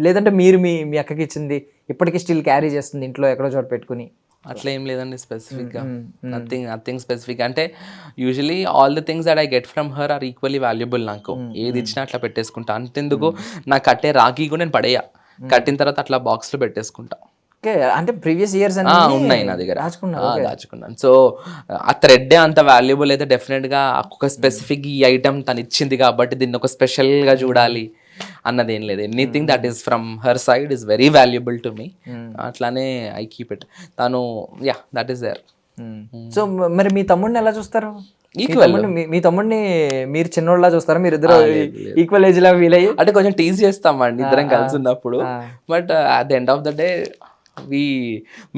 లేదంటే మీరు మీ మీ అక్కకి ఇచ్చింది ఇప్పటికీ స్టిల్ క్యారీ చేస్తుంది ఇంట్లో ఎక్కడో చోట పెట్టుకుని? అట్లా ఏం లేదండి స్పెసిఫిక్గా, నథింగ్ స్పెసిఫిక్. అంటే usually all the things that I get from her are equally valuable. నాకు ఏది ఇచ్చినా అట్లా పెట్టేసుకుంటా. అంతెందుకు నాకు కట్టే రాఖీ కూడా నేను పడేయ, కట్టిన తర్వాత అట్లా బాక్స్లో పెట్టేసుకుంటా. ఓకే, అంటే ప్రీవియస్ ఇయర్స్ ఉన్నాయి నా దగ్గర, దాచుకున్నాను. సో ఆ థ్రెడ్ అంత వాల్యుబుల్ అయితే డెఫినెట్గా ఒక స్పెసిఫిక్ ఈ ఐటమ్ తను ఇచ్చింది కాబట్టి దీన్ని ఒక స్పెషల్గా చూడాలి అన్నది ఏం లేదు. Anything that is from her side is very valuable to me. అట్లానే ఐ కీప్ ఇట్. తను దట్ ఈస్ దేర్. సో మరి మీ తమ్ముడిని ఎలా చూస్తారు? ఈక్వల్. మీ తమ్ముడిని మీరు చిన్నోళ్ళ చూస్తారా? మీరు ఇద్దరు ఈక్వల్ ఏజ్ లా ఫీల్ అయ్యి? అంటే కొంచెం టీజ్ చేస్తామండి ఇద్దరం కలిసి ఉన్నప్పుడు. But at the end of the day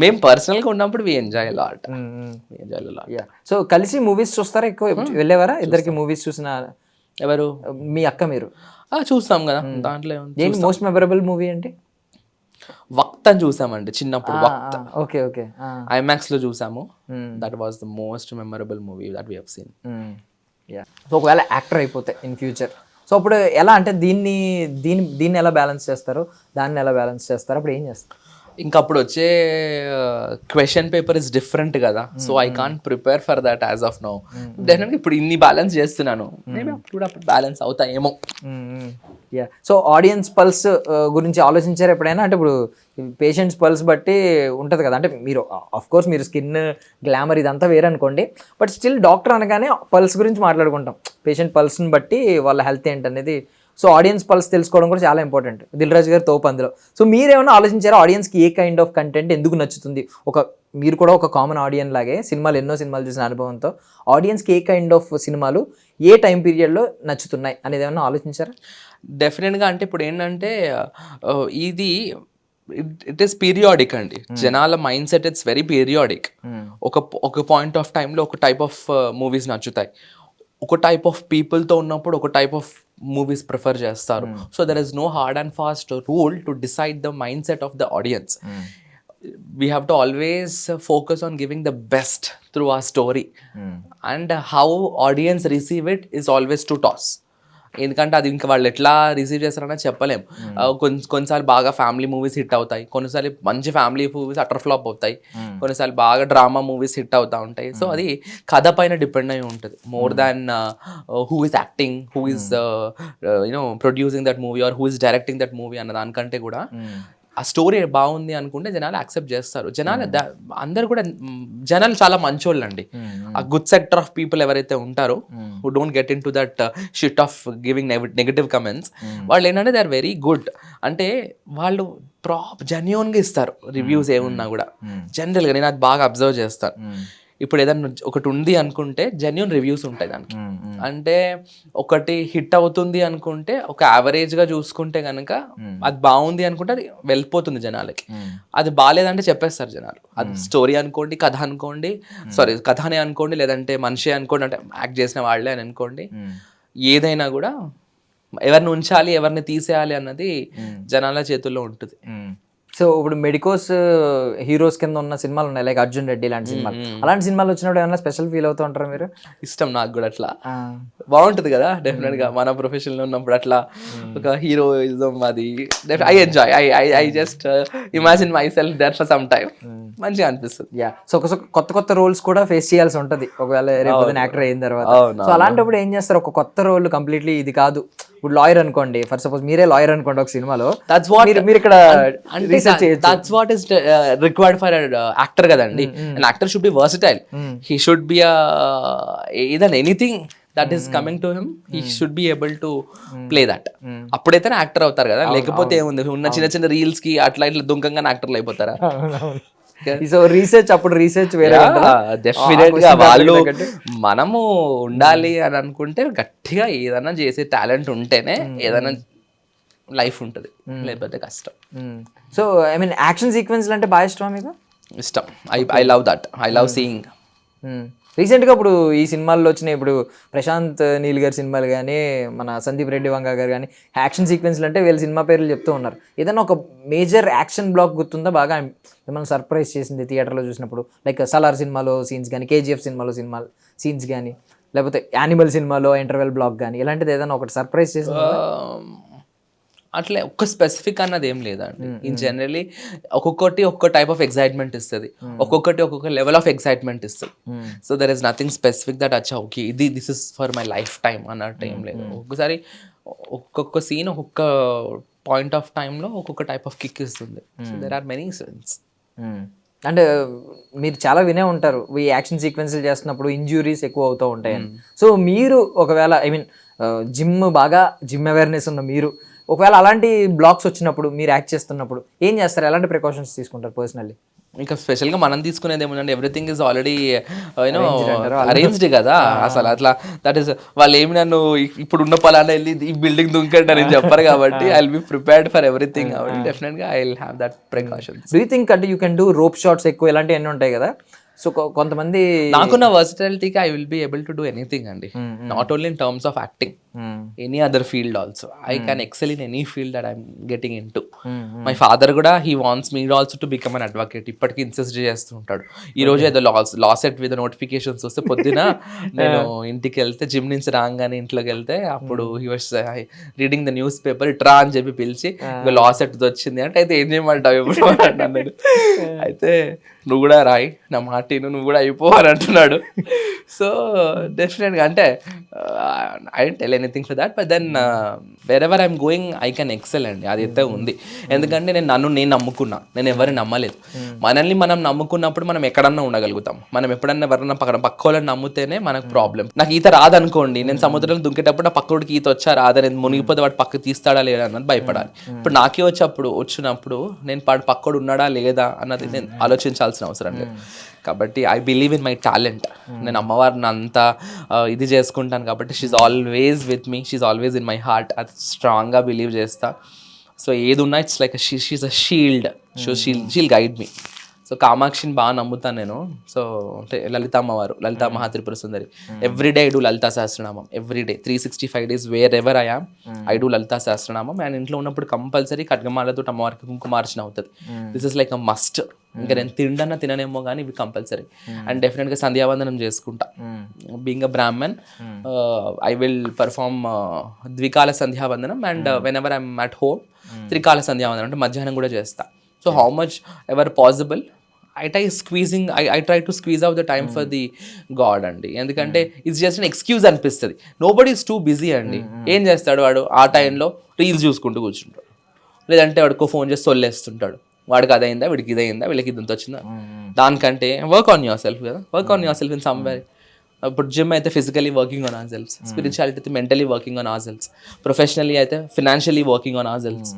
మేము పర్సనల్గా ఉన్నప్పుడు వి ఎంజాయ్ లాట్. సో కలిసి మూవీస్ చూస్తారా? ఎక్కువ వెళ్ళేవారా ఇద్దరికి మూవీస్? చూసిన ఎవరు? మీ అక్క మీరు? చూస్తాం కదా. దాంట్లో ఏంటి మోస్ట్ మెమరబుల్ మూవీ అంటే? వక్త్ అని చూసామండి చిన్నప్పుడు. వక్త్ ఓకే ఓకే, ఐమాక్స్ లో చూసాము. That was the most memorable movie that we have seen. So ఒకవేళ యాక్టర్ అయిపోతే ఇన్ ఫ్యూచర్, సో అప్పుడు ఎలా అంటే దీన్ని ఎలా బ్యాలెన్స్ చేస్తారు, దాన్ని ఎలా బ్యాలెన్స్ చేస్తారు, అప్పుడు ఏం చేస్తారు? ఇంకా అప్పుడు వచ్చే క్వశ్చన్ పేపర్ ఇస్ డిఫరెంట్ కదా. So I can't prepare for that as of now. డెఫినెట్గా ఇప్పుడు ఇన్ని బ్యాలెన్స్ చేస్తున్నాను, అప్పుడు బ్యాలెన్స్ అవుతాయేమో. సో ఆడియన్స్ పల్స్ గురించి ఆలోచించారు ఎప్పుడైనా? అంటే ఇప్పుడు పేషెంట్స్ పల్స్ బట్టి ఉంటుంది కదా. అంటే మీరు ఆఫ్ కోర్స్ మీరు స్కిన్ గ్లామర్ ఇదంతా వేరే అనుకోండి, బట్ స్టిల్ డాక్టర్ అనగానే పల్స్ గురించి మాట్లాడుకుంటాం. పేషెంట్ పల్స్ని బట్టి వాళ్ళ హెల్త్ ఏంటనేది. సో ఆడియన్స్ పల్స్ తెలుసుకోవడం కూడా చాలా ఇంపార్టెంట్. దిల్ రాజు గారు తోపు అందులో. సో మీరేమైనా ఆలోచించారా ఆడియన్స్కి ఏ కైండ్ ఆఫ్ కంటెంట్ ఎందుకు నచ్చుతుంది? మీరు కూడా ఒక కామన్ ఆడియన్ లాగే ఎన్నో సినిమాలు చూసిన అనుభవంతో ఆడియన్స్కి ఏ కైండ్ ఆఫ్ సినిమాలు ఏ టైం పీరియడ్లో నచ్చుతున్నాయి అనేది ఏమైనా ఆలోచించారా? డెఫినెట్గా. అంటే ఇప్పుడు ఏంటంటే ఇది ఇట్ ఈస్ పీరియాడిక్ అండి. జనాల mind set it's very periodic. ఒక పాయింట్ ఆఫ్ టైంలో ఒక టైప్ ఆఫ్ మూవీస్ నచ్చుతాయి, ఒక టైప్ ఆఫ్ పీపుల్తో ఉన్నప్పుడు ఒక టైప్ ఆఫ్ మూవీస్ ప్రిఫర్ చేస్తారు. So there is no hard and fast rule to decide the mindset of the audience. We have to always focus on giving the best through our story. And how audience receive it is always to toss. ఎందుకంటే అది ఇంకా వాళ్ళు ఎట్లా రిసీవ్ చేస్తారని చెప్పలేం. కొన్నిసార్లు బాగా ఫ్యామిలీ మూవీస్ హిట్ అవుతాయి, కొన్నిసార్లు మంచి ఫ్యామిలీ మూవీస్ అటర్ ఫ్లాప్ అవుతాయి, కొన్నిసార్లు బాగా డ్రామా మూవీస్ హిట్ అవుతూ ఉంటాయి. సో అది కథ పైన డిపెండ్ అయి ఉంటుంది more than who is acting, who is producing that movie or who is directing that movie అన్న దానికంటే కూడా ఆ స్టోరీ బాగుంది అనుకుంటే జనాలు యాక్సెప్ట్ చేస్తారు. అందరు కూడా జనాలు చాలా మంచోళ్ళు అండి. ఆ గుడ్ సెక్టర్ ఆఫ్ పీపుల్ ఎవరైతే ఉంటారో who don't get in to that shit of giving negative comments, వాళ్ళు ఏంటంటే దే ఆర్ వెరీ గుడ్. అంటే వాళ్ళు జెన్యూన్గా ఇస్తారు రివ్యూస్ ఏమున్నా కూడా. జనరల్గా నేను అది బాగా అబ్జర్వ్ చేస్తాను. ఇప్పుడు ఏదైనా ఒకటి ఉంది అనుకుంటే జెన్యూన్ రివ్యూస్ ఉంటాయి దానికి. అంటే ఒకటి హిట్ అవుతుంది అనుకుంటే ఒక యావరేజ్గా చూసుకుంటే కనుక అది బాగుంది అనుకుంటే అది వెళ్ళిపోతుంది జనాలకి. అది బాగాలేదంటే చెప్పేస్తారు జనాలు. అది స్టోరీ అనుకోండి, కథ అనుకోండి, కథనే అనుకోండి, లేదంటే మనిషి అనుకోండి, అంటే యాక్ట్ చేసిన వాళ్ళే అని అనుకోండి, ఏదైనా కూడా ఎవరిని ఉంచాలి ఎవరిని తీసేయాలి అన్నది జనాల చేతుల్లో ఉంటుంది. సో ఇప్పుడు మెడికోస్ హీరోస్ కింద ఉన్న సినిమాలు ఉన్నాయి, లైక్ అర్జున్ రెడ్డి లాంటి సినిమాలు. అలాంటి సినిమాలు వచ్చినప్పుడు ఏమైనా స్పెషల్ ఫీల్ అవుతూ ఉంటారా మీరు? ఇష్టం నాకు కూడా. అట్లా బాగుంటుంది కదా డెఫినెట్గా. మన ప్రొఫెషన్లో ఉన్నప్పుడు అట్లా ఒక హీరోయిజం అది I enjoy. I just imagine myself there for some time. మంచిగా అనిపిస్తుంది. సో కొత్త రోల్స్ కూడా ఫేస్ చేయాల్సి ఉంటుంది ఒకవేళ రేపు యాక్టర్ అయిన తర్వాత. సో అలాంటప్పుడు ఏం చేస్తారు? ఒక కొత్త రోల్ కంప్లీట్లీ ఇది కాదు. ఇప్పుడు లాయర్ అనుకోండి, ఫర్ సపోజ్ మీరే లాయర్ అనుకోండి ఒక సినిమాలో, మీరు ఇక్కడ that's what is required for an actor కదండి. An actor should be versatile. He should be either anything that is coming to him, he should be able to play that. అప్పుడైతే యాక్టర్ అవుతారు కదా, లేకపోతే ఏముంది ఉన్న చిన్న చిన్న రీల్స్ కి అట్లా ఇట్లా దుంకంగా యాక్టర్లు అయిపోతారా? సో రీసెర్చ్ వేరే డెఫినెట్ గా. వాళ్ళు మనము ఉండాలి అని అనుకుంటే గట్టిగా ఏదైనా చేసే టాలెంట్ ఉంటేనే ఏదైనా లైఫ్ ఉంటుంది, లేకపోతే కష్టం. So I mean action sequence అంటే బాగా ఇష్టం మీకు? ఇష్టం. I love that. I love seeing. రీసెంట్గా ఇప్పుడు ఈ సినిమాల్లో వచ్చినాయి, ఇప్పుడు ప్రశాంత్ నీల్ గారి సినిమాలు కానీ, మన సందీప్ రెడ్డి వంగ గారు కానీ, యాక్షన్ సీక్వెన్స్లు అంటే వీళ్ళ సినిమా పేర్లు చెప్తూ ఉన్నారు. ఏదైనా ఒక మేజర్ యాక్షన్ బ్లాక్ గుర్తుందా బాగా ఏమైనా సర్ప్రైజ్ చేసింది థియేటర్లో చూసినప్పుడు? లైక్ సలార్ సినిమాలో సీన్స్ కానీ, కేజీఎఫ్ సినిమాలో సీన్స్ కానీ, లేకపోతే యానిమల్ సినిమాలో ఇంటర్వెల్ బ్లాక్ కానీ ఇలాంటిది ఏదైనా ఒకటి సర్ప్రైజ్ చేసి అట్లే ఒక్క స్పెసిఫిక్ అన్నది ఏం లేదండి. ఇన్ జనరలీ ఒక్కొక్కటి ఒక్కొక్క టైప్ ఆఫ్ ఎక్సైట్మెంట్ ఇస్తుంది, ఒక్కొక్కటి ఒక్కొక్క లెవెల్ ఆఫ్ ఎక్సైట్మెంట్ ఇస్తుంది. So there is nothing specific that అచ్చా okay this is for my lifetime అన్నట్టు ఏం లేదు. ఒక్కొక్కసారి ఒక్కొక్క సీన్ ఒక్కొక్క పాయింట్ ఆఫ్ టైంలో ఒక్కొక్క టైప్ ఆఫ్ కిక్ ఇస్తుంది. So there are many scenes. అంటే మీరు చాలా వినే ఉంటారు ఈ యాక్షన్ సీక్వెన్స్లు చేస్తున్నప్పుడు ఇంజ్యూరీస్ ఎక్కువ అవుతూ ఉంటాయని. సో మీరు ఒకవేళ ఐ మీన్ జిమ్ అవేర్నెస్ ఉన్న మీరు ఒకవేళ అలాంటి బ్లాక్స్ వచ్చినప్పుడు మీరు యాక్ట్ చేస్తున్నప్పుడు ఏం చేస్తారు, ఎలాంటి ప్రికాషన్స్ తీసుకుంటారు పర్సనల్లీ? ఇంకా స్పెషల్గా మనం తీసుకునేది ఏముందంటే everything is already you know arranged కదా. అసలు అట్లా దట్ ఈస్ వాళ్ళు ఏమి నన్ను ఇప్పుడు ఉన్న పొలాన్ని వెళ్ళి ఈ బిల్డింగ్ దుంకండి అని చెప్పారు కాబట్టి I will be prepared for everything. కాబట్టి డెఫినెట్గా I will have that precautions. Do you think అంటే you can do rope shots ఎక్కువ ఇలాంటివి అన్నీ ఉంటాయి కదా? సో కొంతమంది నాకున్న వర్సిటాలిటీకి I will be able to do anything అండి, not only in terms of acting, any other field also. I can excel in any field that I'm getting in to. My father కూడా he wants me also to become an advocate. ఇప్పటికీ ఇన్సిస్ట్ చేస్తూ ఉంటాడు. ఈ రోజు ఏదో లాసెట్ విత్ నోటిఫికేషన్స్ వస్తే పొద్దున నేను ఇంటికి వెళ్తే జిమ్ నుంచి రాగానే ఇంట్లోకి వెళ్తే అప్పుడు he was reading the news paper ఇట్రా అని చెప్పి పిలిచి లాసెట్ వచ్చింది అంటే అయితే ఏం చేయమంటావు ఎప్పుడు అన్నాడు. అయితే నువ్వు కూడా రాయి నా మాట నువ్వు కూడా అయిపోవాలి అంటున్నాడు. సో డెఫినెట్గా అంటే I don't tell anything for that, but then wherever I'm going I can excel అండి. అది అయితే ఉంది. ఎందుకంటే నేను నమ్ముకున్నా, నేను ఎవరిని నమ్మలేదు. మనల్ని మనం నమ్ముకున్నప్పుడు మనం ఎక్కడన్నా ఉండగలుగుతాం. మనం ఎప్పుడన్నా ఎవరన్నా పక్క వాళ్ళని నమ్మితేనే మనకు ప్రాబ్లం. నాకు ఈత రాదనుకోండి, నేను సముద్రంలో దుంకేటప్పుడు నా పక్కడికి ఈత వచ్చా రాదా, నేను మునిగిపోతే వాడు పక్క తీస్తాడా లేదా అన్నది భయపడాలి. ఇప్పుడు నాకే వచ్చినప్పుడు నేను పక్కడు ఉన్నాడా లేదా అన్నది నేను ఆలోచించాల్సిన అవసరం లేదు. కాబట్టి I believe in my talent. నేను అమ్మవారిని అంతా ఇది చేసుకుంటాను కాబట్టి she's always with me, she's always in my heart. అది స్ట్రాంగ్గా బిలీవ్ చేస్తా. సో ఏది ఉన్నా it's like she's a shield. So she'll guide me. So కామాక్షిని బాగా నమ్ముతాను నేను. సో అంటే లలిత అమ్మవారు, Lalitha Mahatripura Sundari. Everyday I do Lalitha Sahasranamam, everyday 365 days wherever I am I do Lalitha Sahasranamam. And ఇంట్లో ఉన్నప్పుడు కంపల్సరీ ఖడ్గమాలతో అమ్మవారికి కుంకుమార్చన అవుతుంది. This is like a must. ఇంకా నేను తిననేమో కానీ ఇవి కంపల్సరీ. అండ్ డెఫినెట్గా సంధ్యావందనం చేసుకుంటా. Being a Brahmin I will perform ద్వికాల సంధ్యావందనం. And whenever I'm at home త్రికాల సంధ్యావందనం అంటే మధ్యాహ్నం కూడా చేస్తా. So how much ever possible I try to squeeze out the time for the God అండి. ఎందుకంటే ఇట్స్ జస్ట్ అన్ ఎక్స్క్యూజ్ అనిపిస్తుంది. నోబడీ ఈజ్ టూ బిజీ అండి. ఏం చేస్తాడు వాడు ఆ టైంలో రీల్స్ చూసుకుంటూ కూర్చుంటాడు, లేదంటే వాడికో ఫోన్ చేసి సొల్లేస్తుంటాడు. వాడికి అదైందా, వీడికి ఇదైందా, వీళ్ళకి ఇది వచ్చిందా. దానికంటే వర్క్ ఆన్ యువర్ సెల్ఫ్ కదా, work on yourself in somewhere. ఇప్పుడు జిమ్ అయితే physically working on ourself, spirituality అయితే mentally working on ourself, professionally అయితే financially working on ourself,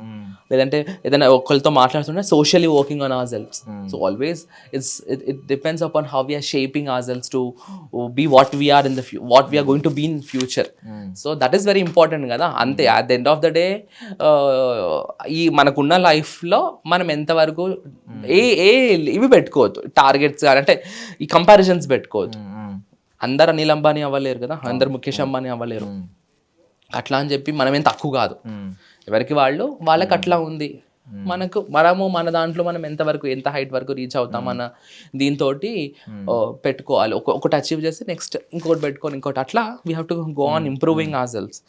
లేదంటే ఏదైనా ఒకరితో మాట్లాడుతుంటే socially working on ourself. So always it depends upon how we are shaping ourself to be what we are in what we are going to be in future. So that is very important కదా. అంతే at the end of the day ఈ మనకున్న లైఫ్లో మనం ఎంతవరకు ఇవి పెట్టుకోవద్దు టార్గెట్స్, అంటే ఈ కంపారిజన్స్ పెట్టుకోవద్దు. అందరు అనిల్ అంబానీ అవ్వలేరు కదా, అందరు ముఖేష్ అంబానీ అవ్వలేరు. అట్లా అని చెప్పి మనం ఏం తక్కువ కాదు. ఎవరికి వాళ్ళకి అట్లా ఉంది. మనము మన దాంట్లో మనం ఎంతవరకు ఎంత హైట్ వరకు రీచ్ అవుతాం అన్న దీంతో పెట్టుకోవాలి. ఒకటి అచీవ్ చేస్తే నెక్స్ట్ ఇంకొకటి పెట్టుకొని ఇంకోటి అట్లా we have to go on improving hour shelves.